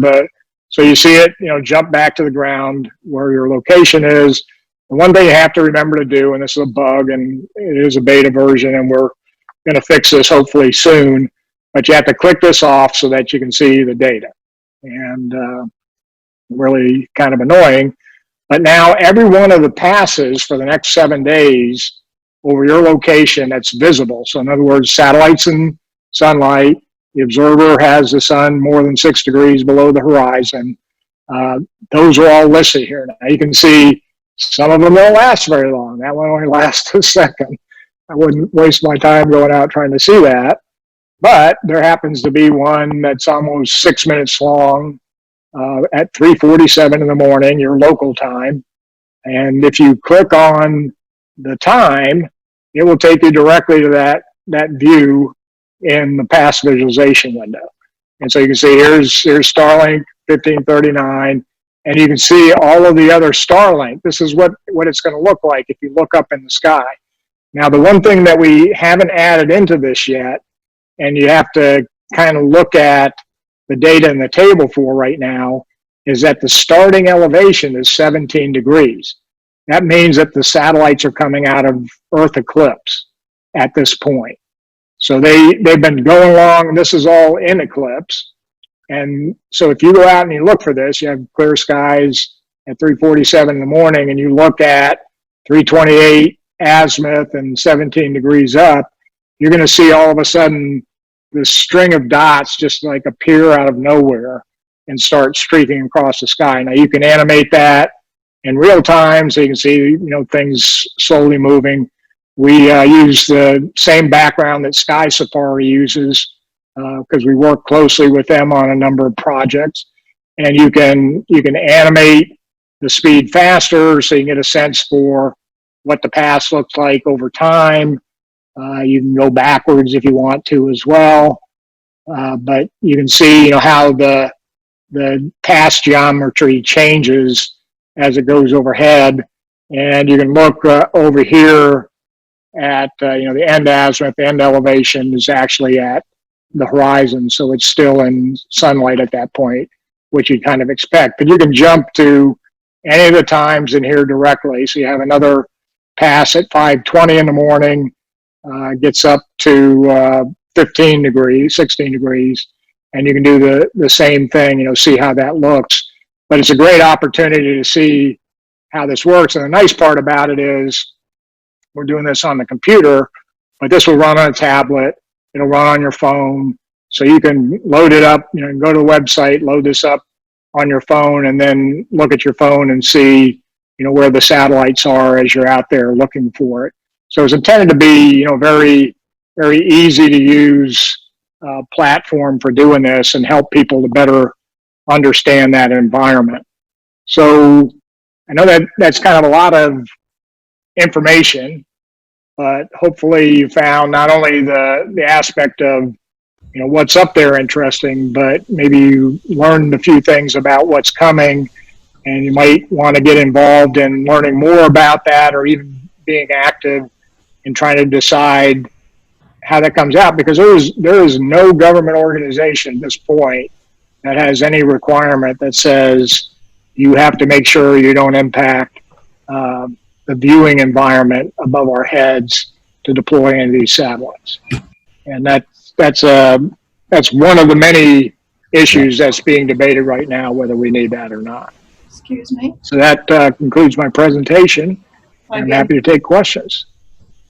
so you see it, jump back to the ground where your location is. The one thing you have to remember to do, and this is a bug, and it is a beta version, and we're going to fix this hopefully soon, but you have to click this off so that you can see the data. And really kind of annoying. But now every one of the passes for the next 7 days over your location that's visible. So in other words, satellites and sunlight, the observer has the sun more than 6 degrees below the horizon. Those are all listed here. Now you can see some of them don't last very long. That one only lasts a second. I wouldn't waste my time going out trying to see that. But there happens to be one that's almost 6 minutes long at 3:47 in the morning, your local time. And if you click on the time, it will take you directly to that view in the past visualization window. And so you can see here's Starlink 1539, and you can see all of the other Starlink. This is what it's going to look like if you look up in the sky. Now, the one thing that we haven't added into this yet, and you have to kind of look at the data in the table for right now, is that the starting elevation is 17 degrees. that means that the satellites are coming out of Earth eclipse at this point. So they've been going along, this is all in eclipse. And so if you go out and you look for this, you have clear skies at 3:47 in the morning, and you look at 328 azimuth and 17 degrees up, you're going to see all of a sudden this string of dots just like appear out of nowhere and start streaking across the sky. Now you can animate that in real time, so you can see, things slowly moving. We use the same background that Sky Safari uses because we work closely with them on a number of projects. And you can animate the speed faster, so you can get a sense for what the past looks like over time. You can go backwards if you want to as well. But you can see, how the past geometry changes as it goes overhead. And you can look over here at, the end azimuth, the end elevation is actually at the horizon. So it's still in sunlight at that point, which you kind of expect. But you can jump to any of the times in here directly. So you have another pass at 5:20 in the morning, gets up to 15 degrees, 16 degrees, and you can do the same thing, see how that looks. But it's a great opportunity to see how this works. And the nice part about it is we're doing this on the computer, but this will run on a tablet. It'll run on your phone. So you can load it up, go to the website, load this up on your phone, and then look at your phone and see, where the satellites are as you're out there looking for it. So it's intended to be, very, very easy to use platform for doing this and help people to better understand that environment. So I know that that's kind of a lot of information, but hopefully you found not only the aspect of what's up there interesting, but maybe you learned a few things about what's coming, and you might want to get involved in learning more about that, or even being active in trying to decide how that comes out, because there is no government organization at this point that has any requirement that says you have to make sure you don't impact the viewing environment above our heads to deploy any of these satellites. And that's one of the many issues that's being debated right now, whether we need that or not. Excuse me. So that concludes my presentation. I'm happy to take questions.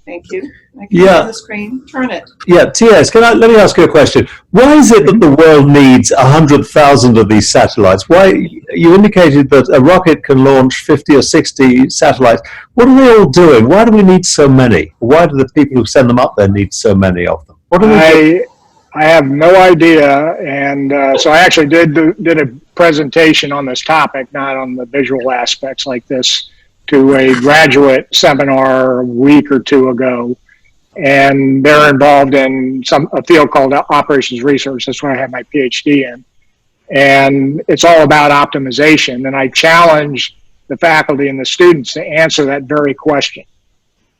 Thank you. I can turn the screen. Turn it. Yeah, TS, let me ask you a question. Why is it that the world needs 100,000 of these satellites? Why, you indicated that a rocket can launch 50 or 60 satellites. What are they all doing? Why do we need so many? Why do the people who send them up there need so many of them? What do they do? I have no idea, and so I actually did a presentation on this topic, not on the visual aspects like this, to a graduate seminar a week or two ago, and they're involved in a field called operations research. That's what I have my PhD in, and it's all about optimization. And I challenge the faculty and the students to answer that very question.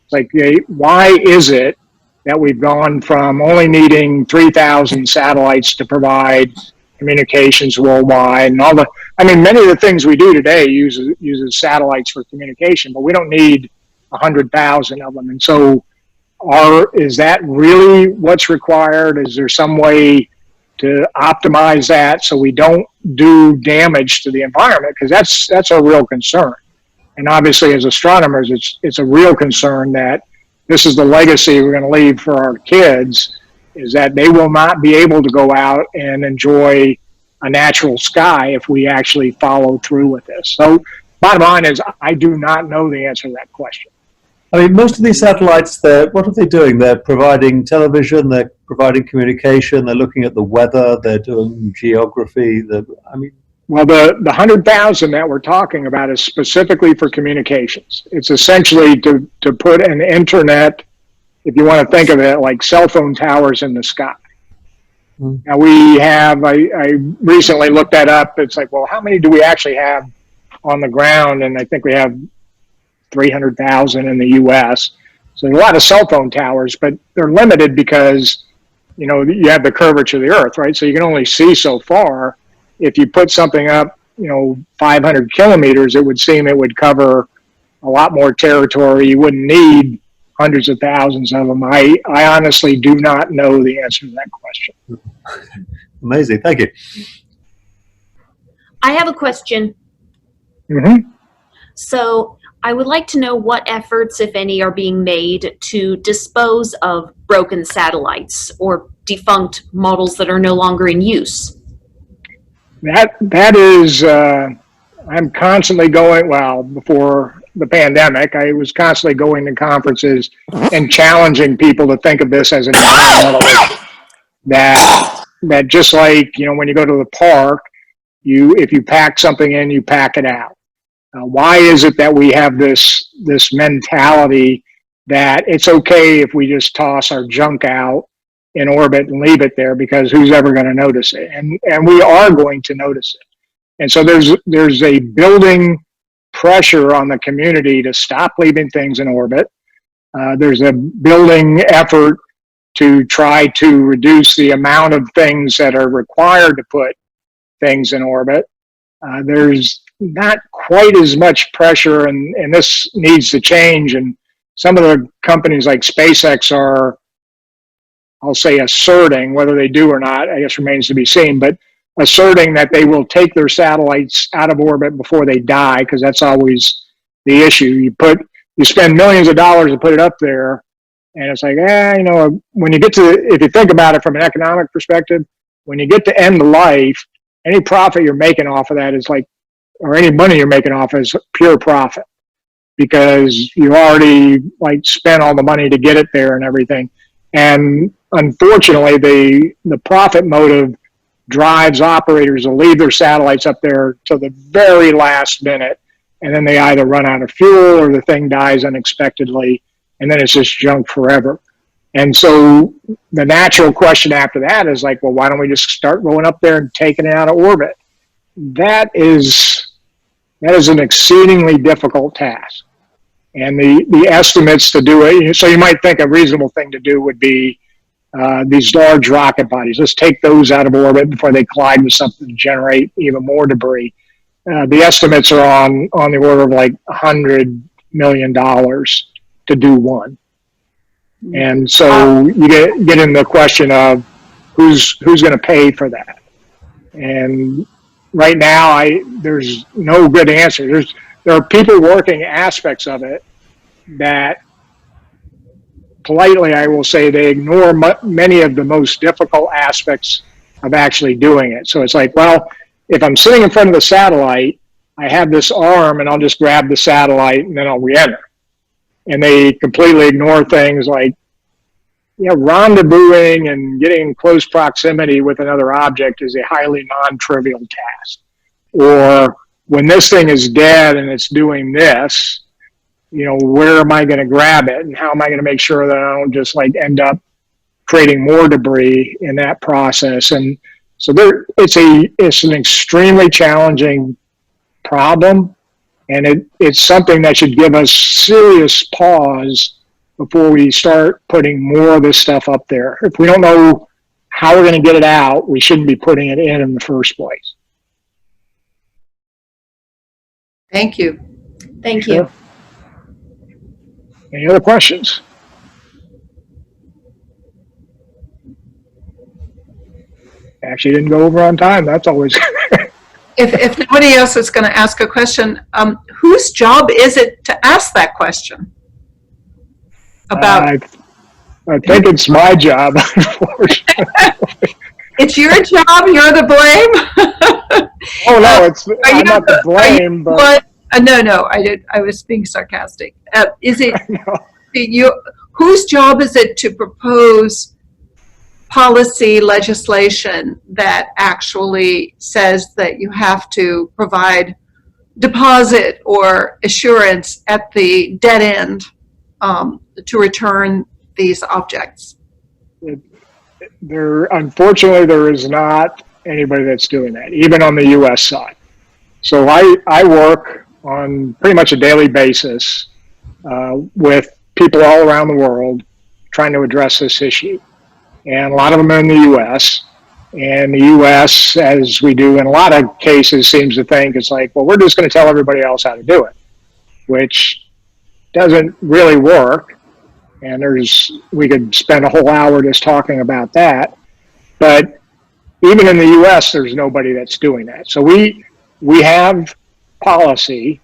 It's like, why is it that we've gone from only needing 3,000 satellites to provide communications worldwide, and many of the things we do today uses satellites for communication, but we don't need 100,000 of them. And so is that really what's required? Is there some way to optimize that so we don't do damage to the environment? Because that's a real concern. And obviously as astronomers, it's a real concern that this is the legacy we're going to leave for our kids, is that they will not be able to go out and enjoy a natural sky if we actually follow through with this. So bottom line is, I do not know the answer to that question. I mean, most of these satellites, what are they doing? They're providing television, they're providing communication, they're looking at the weather, they're doing geography. Well, the 100,000 that we're talking about is specifically for communications. It's essentially to put an internet, if you want to think of it like cell phone towers in the sky. Mm. Now I recently looked that up. It's like, well, how many do we actually have on the ground? And I think we have 300,000 in the US. So there's a lot of cell phone towers, but they're limited because, you have the curvature of the earth, right? So you can only see so far. If you put something up, 500 kilometers, it would seem it would cover a lot more territory. You wouldn't need hundreds of thousands of them. I honestly do not know the answer to that question. Amazing. Thank you. I have a question. Mm-hmm. So I would like to know what efforts, if any, are being made to dispose of broken satellites or defunct models that are no longer in use. That is, I'm constantly going, well, before the pandemic, I was constantly going to conferences and challenging people to think of this as an environmental issue. That just like, when you go to the park, if you pack something in, you pack it out. Why is it that we have this mentality that it's okay if we just toss our junk out in orbit and leave it there, because who's ever going to notice it? And we are going to notice it. And so there's a building pressure on the community to stop leaving things in orbit. There's a building effort to try to reduce the amount of things that are required to put things in orbit. There's not quite as much pressure, and this needs to change. And some of the companies like SpaceX are, I'll say, asserting, whether they do or not, I guess remains to be seen, but asserting that they will take their satellites out of orbit before they die, because that's always the issue. You spend millions of dollars to put it up there, and it's like, when you get to, if you think about it from an economic perspective, when you get to end of life, any profit you're making off of that is like, or any money you're making off is pure profit, because you already spent all the money to get it there and everything. And unfortunately, the profit motive drives operators to leave their satellites up there till the very last minute, and then they either run out of fuel or the thing dies unexpectedly, and then it's just junk forever. And so the natural question after that is like, well, why don't we just start going up there and taking it out of orbit? That is an exceedingly difficult task. And the estimates to do it, so you might think a reasonable thing to do would be these large rocket bodies. Let's take those out of orbit before they collide with something to generate even more debris. The estimates are on the order of like $100 million to do one. And so you get into the question of who's going to pay for that. And right now, there's no good answer. There are people working aspects of it that, politely, I will say, they ignore many of the most difficult aspects of actually doing it. So it's like, well, if I'm sitting in front of the satellite, I have this arm and I'll just grab the satellite and then I'll re-enter. And they completely ignore things like, rendezvousing and getting in close proximity with another object is a highly non-trivial task. Or when this thing is dead and it's doing this, where am I going to grab it, and how am I going to make sure that I don't just end up creating more debris in that process? And so it's an extremely challenging problem, and it's something that should give us serious pause before we start putting more of this stuff up there. If we don't know how we're going to get it out, we shouldn't be putting it in the first place. Thank you. Thank Sure. you. Any other questions? Actually didn't go over on time. That's always If nobody else is going to ask a question, whose job is it to ask that question? About I think it's my job, unfortunately. it's your job. You're the blame. Oh no, I'm not to blame, but no, I was being sarcastic. Is it no. whose job is it to propose policy legislation that actually says that you have to provide deposit or assurance at the dead end to return these objects? Unfortunately, there is not anybody that's doing that, even on the U.S. side. So I work on pretty much a daily basis with people all around the world trying to address this issue. And a lot of them are in the U.S. And the U.S., as we do in a lot of cases, seems to think it's like, well, we're just going to tell everybody else how to do it, which doesn't really work. And we could spend a whole hour just talking about that. But even in the U.S., there's nobody that's doing that. So we have policy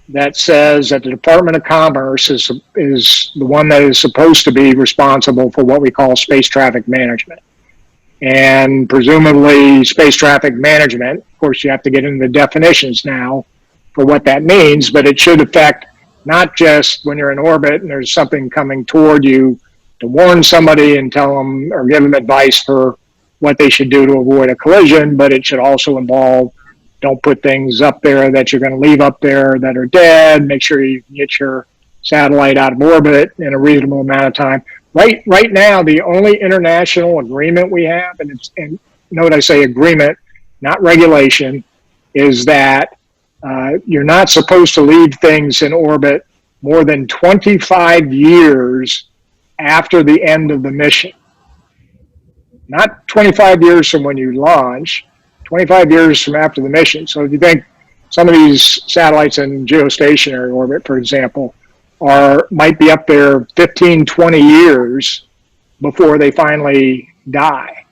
that says that the Department of Commerce is the one that is supposed to be responsible for what we call space traffic management. And presumably space traffic management, of course, you have to get into the definitions now for what that means, but it should affect not just when you're in orbit and there's something coming toward you to warn somebody and tell them or give them advice for what they should do to avoid a collision, but it should also involve don't put things up there that you're going to leave up there that are dead. Make sure you can get your satellite out of orbit in a reasonable amount of time. Right now, the only international agreement we have, and note I say agreement, not regulation, is that you're not supposed to leave things in orbit more than 25 years after the end of the mission. Not 25 years from when you launch, 25 years from after the mission. So if you think some of these satellites in geostationary orbit, for example, might be up there 15, 20 years before they finally die.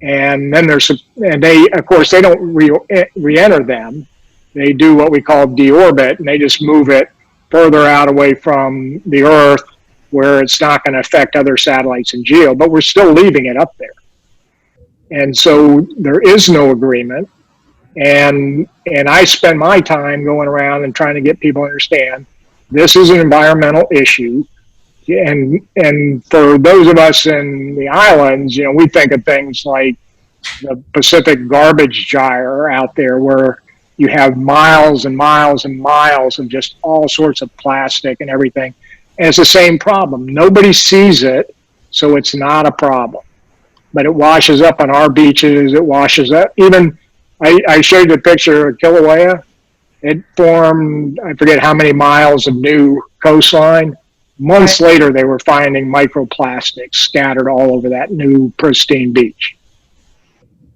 And then of course, they don't re-enter them. They do what we call deorbit, and they just move it further out away from the Earth where it's not going to affect other satellites in geo, but we're still leaving it up there. And so there is no agreement. And I spend my time going around and trying to get people to understand this is an environmental issue. And for those of us in the islands, we think of things like the Pacific garbage gyre out there where you have miles and miles and miles of just all sorts of plastic and everything. And it's the same problem. Nobody sees it, so it's not a problem. But it washes up on our beaches. It washes up. Even, I showed you a picture of Kilauea. It formed, I forget how many miles of new coastline. Months later, they were finding microplastics scattered all over that new pristine beach.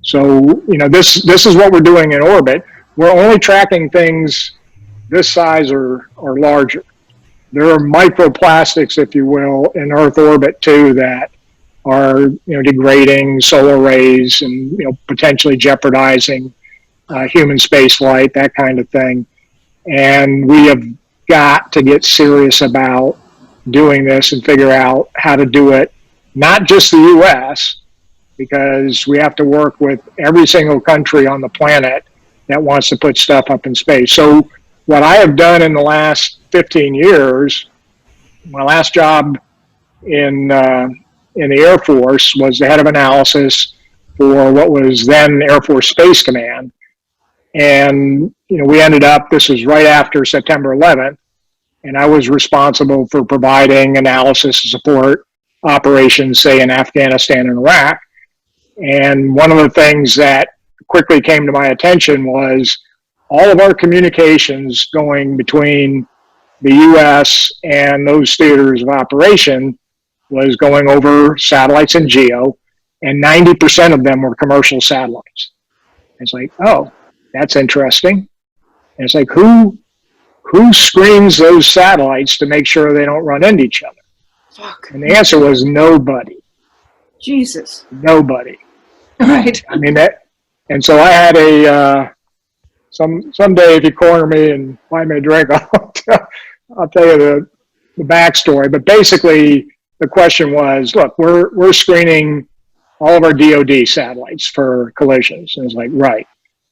So, this is what we're doing in orbit. We're only tracking things this size or larger. There are microplastics, if you will, in Earth orbit too that are degrading solar rays and potentially jeopardizing human space flight, that kind of thing. And we have got to get serious about doing this and figure out how to do it, not just the U.S., because we have to work with every single country on the planet that wants to put stuff up in space. So what I have done in the last 15 years, my last job in the Air Force was the head of analysis for what was then Air Force Space Command. And, we ended up, this was right after September 11th, and I was responsible for providing analysis and support operations, say, in Afghanistan and Iraq. And one of the things that quickly came to my attention was all of our communications going between the U.S. and those theaters of operation was going over satellites in GEO, and 90% of them were commercial satellites. It's like, oh, that's interesting. And it's like, who screens those satellites to make sure they don't run into each other? Fuck. And the answer was nobody. Jesus. Nobody. Right. I mean that, and so I had someday if you corner me and buy me a drink, I'll tell you the backstory. But basically, the question was, look, we're screening all of our DoD satellites for collisions, and it's like, right.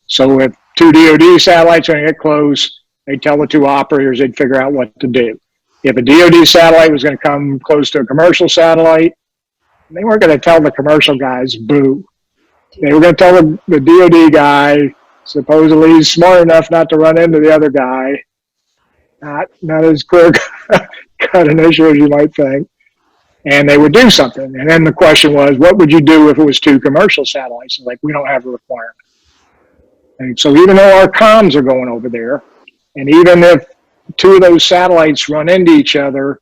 So if two DoD satellites are going to get close, they'd tell the two operators, they'd figure out what to do. If a DoD satellite was going to come close to a commercial satellite, they weren't going to tell the commercial guys, boo. They were going to tell the DoD guy, supposedly he's smart enough not to run into the other guy. Not as clear cut an issue as you might think. And they would do something. And then the question was, what would you do if it was two commercial satellites? Like, we don't have a requirement. And so even though our comms are going over there, and even if two of those satellites run into each other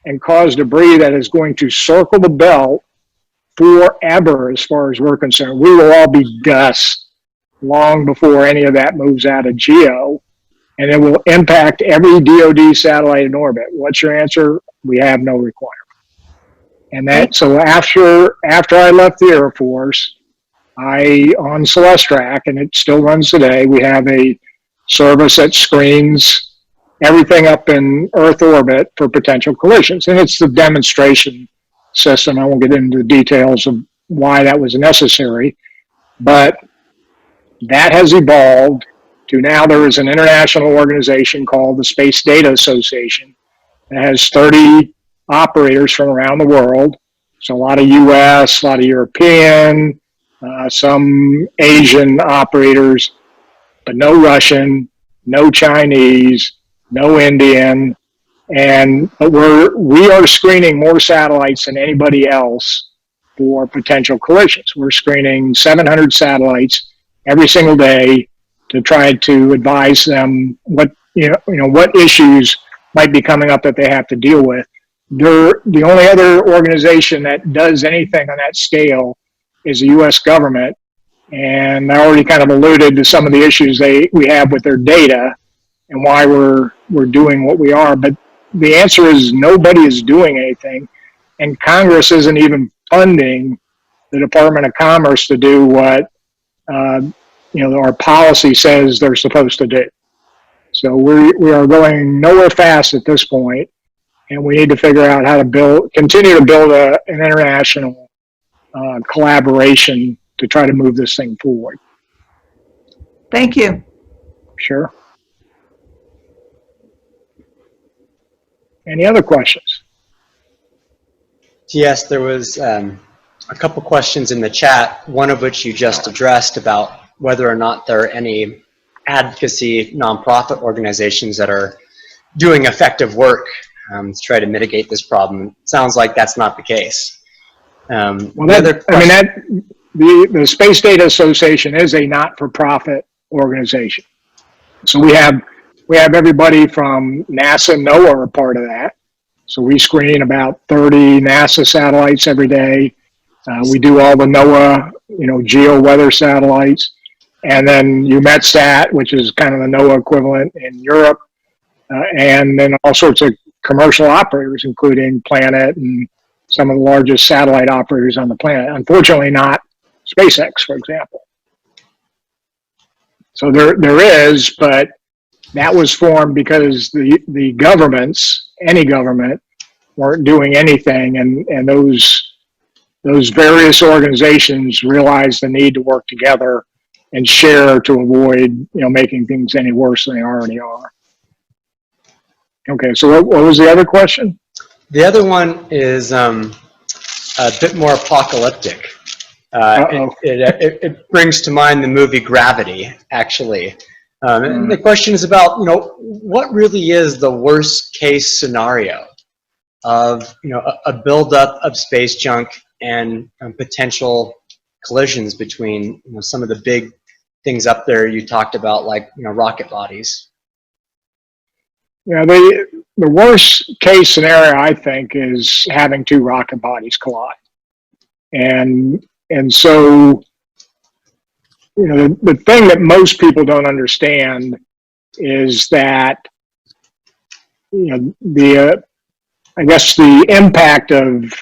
and cause debris that is going to circle the belt forever, as far as we're concerned, we will all be dust long before any of that moves out of GEO. and it will impact every DoD satellite in orbit. What's your answer? We have no requirement. And so after I left the Air Force, on Celestrak, and it still runs today, we have a service that screens everything up in Earth orbit for potential collisions. And it's the demonstration system. I won't get into the details of why that was necessary, but that has evolved to now there is an international organization called the Space Data Association that has 30 operators from around the world. So a lot of US, a lot of European, some Asian operators, but no Russian, no Chinese, no Indian, but we are screening more satellites than anybody else for potential collisions. We're screening 700 satellites every single day to try to advise them what issues might be coming up that they have to deal with. The only other organization that does anything on that scale is the U.S. government, and I already kind of alluded to some of the issues we have with their data and why we're doing what we are. But the answer is nobody is doing anything, and Congress isn't even funding the Department of Commerce to do what our policy says they're supposed to do. So we are going nowhere fast at this point, and we need to figure out how to continue to build an international collaboration to try to move this thing forward. Thank you. Sure. Any other questions? Yes, there was a couple questions in the chat, one of which you just addressed about whether or not there are any advocacy nonprofit organizations that are doing effective work to try to mitigate this problem. It sounds like that's not the case. The Space Data Association is a not-for-profit organization. So we have everybody from NASA and NOAA are a part of that. So we screen about 30 NASA satellites every day. We do all the NOAA, geo weather satellites, and then EUMETSAT, which is kind of the NOAA equivalent in Europe, and then all sorts of commercial operators, including Planet and some of the largest satellite operators on the planet. Unfortunately, not SpaceX, for example. So there is, but that was formed because the governments, any government, weren't doing anything, and those various organizations realized the need to work together and share to avoid making things any worse than they already are. Okay, so what was the other question? The other one is a bit more apocalyptic. It brings to mind the movie Gravity, actually. And the question is about, what really is the worst case scenario of, a buildup of space junk and potential collisions between, some of the big things up there you talked about, like, rocket bodies. Yeah, the worst case scenario, I think, is having two rocket bodies collide. And so, the thing that most people don't understand is that, I guess the impact of,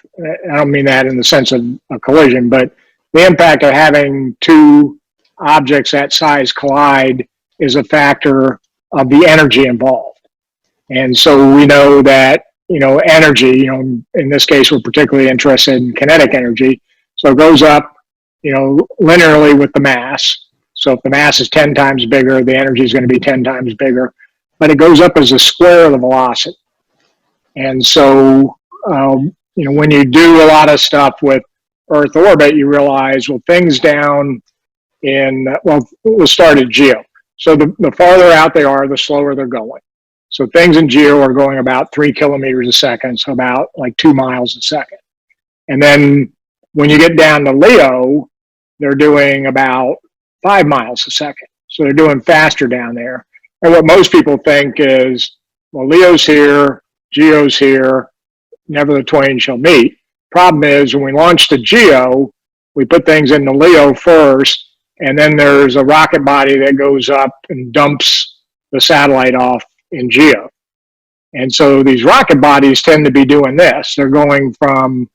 I don't mean that in the sense of a collision, but the impact of having two objects that size collide is a factor of the energy involved. And so we know that, energy, in this case, we're particularly interested in kinetic energy. So it goes up, linearly with the mass. So if the mass is 10 times bigger, the energy is going to be 10 times bigger. But it goes up as a square of the velocity. And so, when you do a lot of stuff with Earth orbit, you realize, things down we'll start at geo. So the farther out they are, the slower they're going. So things in geo are going about 3 kilometers a second, so about like 2 miles a second. And then when you get down to LEO, they're doing about 5 miles a second. So they're doing faster down there. And what most people think is, LEO's here, geo's here, never the twain shall meet. Problem is, when we launch the geo, we put things into LEO first, and then there's a rocket body that goes up and dumps the satellite off in geo. And so these rocket bodies tend to be doing this. They're going from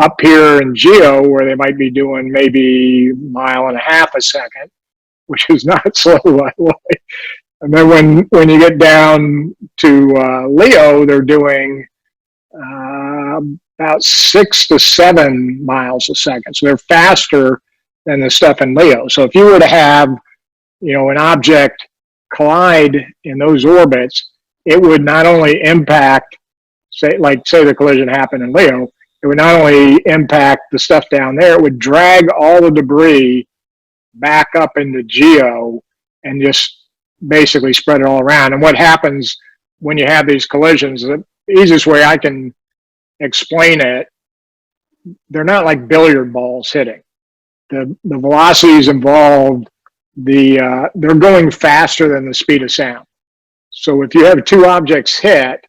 up here in geo, where they might be doing maybe 1.5 miles a second, which is not slow, by the way. And then when you get down to Leo, they're doing about 6 to 7 miles a second. So they're faster than the stuff in Leo. So if you were to have, an object collide in those orbits, it would not only impact, say the collision happened in Leo, it would not only impact the stuff down there, it would drag all the debris back up into geo and just basically spread it all around. And what happens when you have these collisions, the easiest way I can explain it, they're not like billiard balls hitting. The velocities involved, they're going faster than the speed of sound. So if you have two objects hit,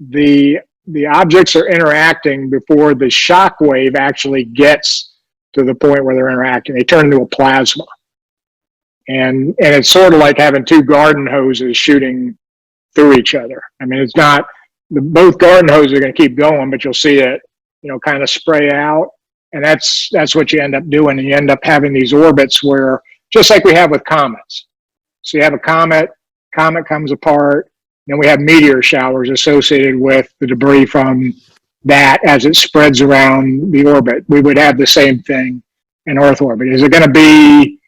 the objects are interacting before the shock wave actually gets to the point where they're interacting. They turn into a plasma. And it's sort of like having two garden hoses shooting through each other. I mean, it's not, both garden hoses are going to keep going, but you'll see it, kind of spray out. And that's what you end up doing. And you end up having these orbits where, just like we have with comets. So you have a comet comes apart, then we have meteor showers associated with the debris from that as it spreads around the orbit. We would have the same thing in Earth orbit. Is it going to be,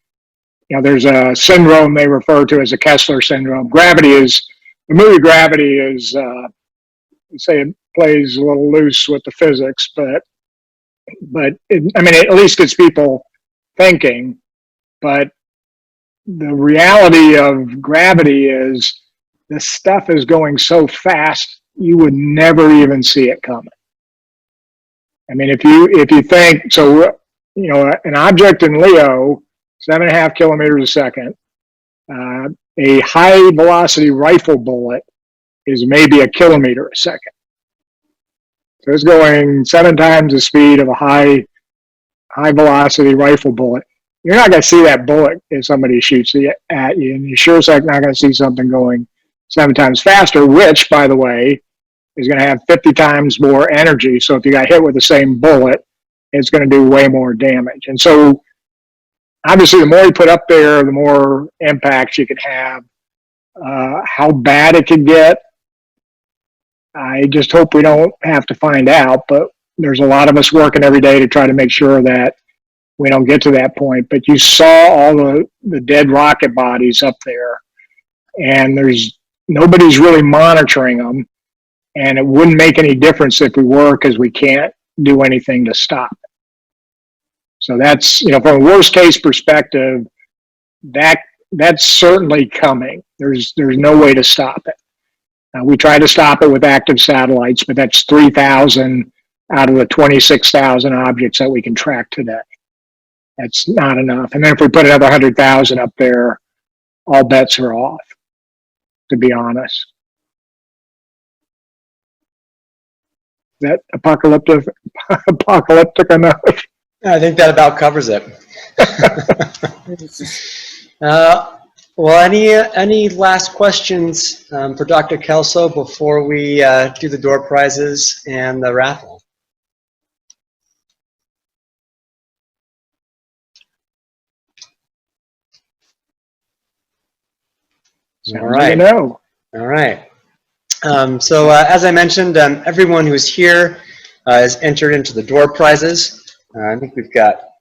there's a syndrome they refer to as a Kessler syndrome. The movie Gravity is, say it plays a little loose with the physics, but it at least gets people thinking. But the reality of gravity is this stuff is going so fast, you would never even see it coming. I mean, if you think, so, an object in Leo, 7.5 kilometers a second, a high velocity rifle bullet is maybe 1 kilometer a second. So it's going 7 times the speed of a high velocity rifle bullet. You're not going to see that bullet if somebody shoots it at you, and you sure as heck not going to see something going 7 times faster, which, by the way, is going to have 50 times more energy. So if you got hit with the same bullet, it's going to do way more damage. And so, obviously, the more you put up there, the more impacts you can have. How bad it can get, I just hope we don't have to find out. But there's a lot of us working every day to try to make sure that we don't get to that point. But you saw all the dead rocket bodies up there, and nobody's really monitoring them, and it wouldn't make any difference if we were, because we can't do anything to stop it. So that's, from a worst case perspective, that's certainly coming. There's no way to stop it. We try to stop it with active satellites, but that's 3,000 out of the 26,000 objects that we can track today. That's not enough. And then if we put another 100,000 up there, all bets are off, to be honest. Is that apocalyptic enough? I think that about covers it. Well, any last questions for Dr. Kelso before we do the door prizes and the raffle? All right. No. All right. So as I mentioned, everyone who's here is entered into the door prizes. I think we've got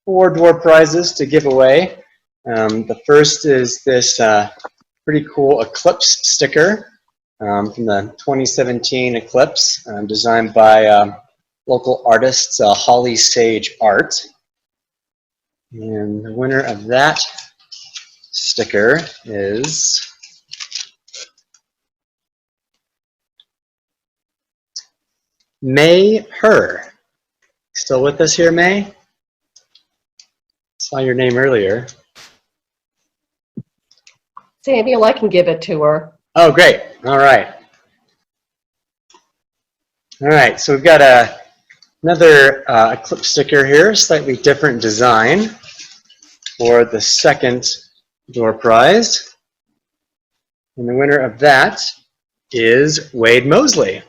4 door prizes to give away. The first is this pretty cool eclipse sticker from the 2017 eclipse, designed by local artists Holly Sage Art. And the winner of that sticker is May Her. Still with us here, May? Saw your name earlier. Samuel, I can give it to her. Oh, great. All right. All right, so we've got another eclipse sticker here, slightly different design for the second door prize. And the winner of that is Wade Mosley.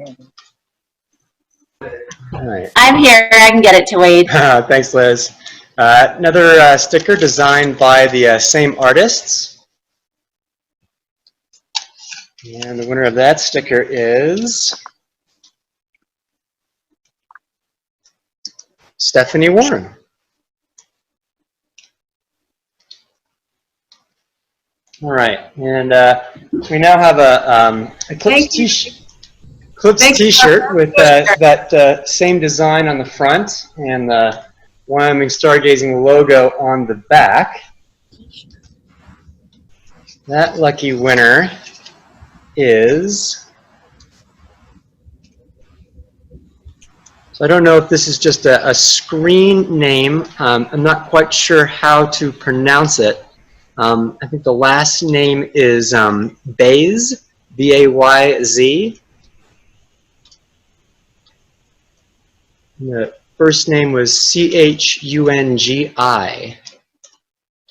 All right. I'm here. I can get it to Wade. Thanks, Liz. Another sticker designed by the same artists. And the winner of that sticker is Stephanie Warren. All right, and we now have a Eclipse t-shirt with that same design on the front and the Wyoming Stargazing logo on the back. That lucky winner is, so I don't know if this is just a screen name. I'm not quite sure how to pronounce it. I think the last name is Bayz, B-A-Y-Z. The first name was C-H-U-N-G-I.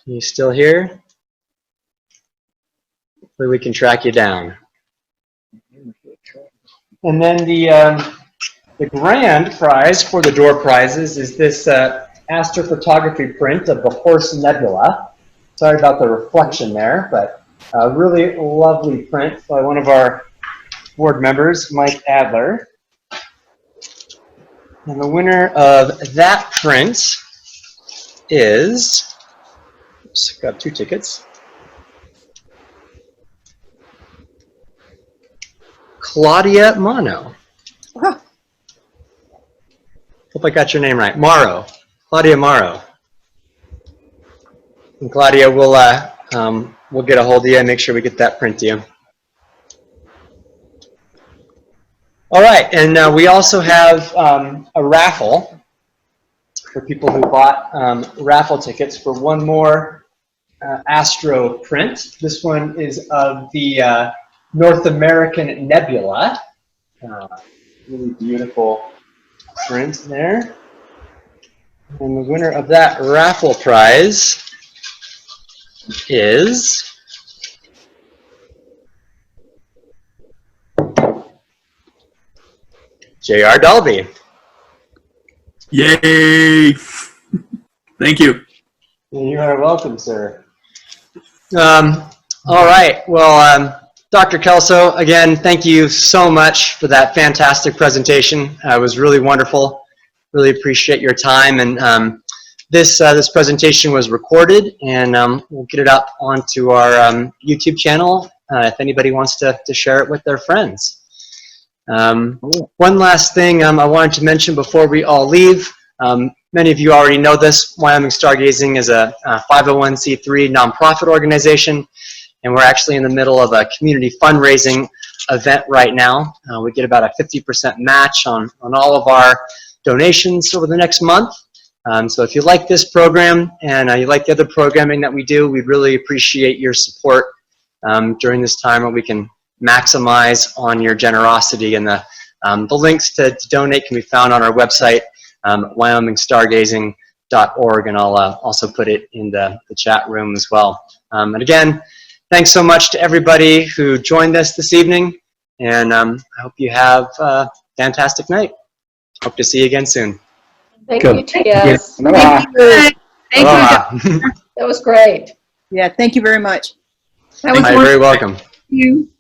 You still here? Hopefully we can track you down. And then the grand prize for the door prizes is this astrophotography print of the Horse Nebula. Sorry about the reflection there, but a really lovely print by one of our board members, Mike Adler. And the winner of that print is, oops, got 2 tickets, Claudia Mano. Hope I got your name right. Morrow. Claudia Morrow. And Claudia, we'll get a hold of you and make sure we get that print to you. All right, and we also have a raffle for people who bought raffle tickets for one more astro print. This one is of the North American Nebula. Really beautiful print there. And the winner of that raffle prize is J.R. Dalby. Yay! Thank you. You are welcome, sir. All right. Well, Dr. Kelso, again, thank you so much for that fantastic presentation. It was really wonderful. Really appreciate your time. And this presentation was recorded, and we'll get it up onto our YouTube channel if anybody wants to share it with their friends. One last thing I wanted to mention before we all leave. Many of you already know this. Wyoming Stargazing is a 501c3 nonprofit organization, and we're actually in the middle of a community fundraising event right now. We get about a 50% match on all of our donations over the next month. So if you like this program and you like the other programming that we do, we'd really appreciate your support during this time where we can maximize on your generosity. And the links to donate can be found on our website, wyomingstargazing.org, and I'll also put it in the chat room as well. And again, thanks so much to everybody who joined us this evening, and I hope you have a fantastic night. Hope to see you again soon. Thank Good. you, TS. Aloha. Thank you. Aloha. That was great. Yeah, thank you very much. That was You're very welcome. wonderful. Thank you.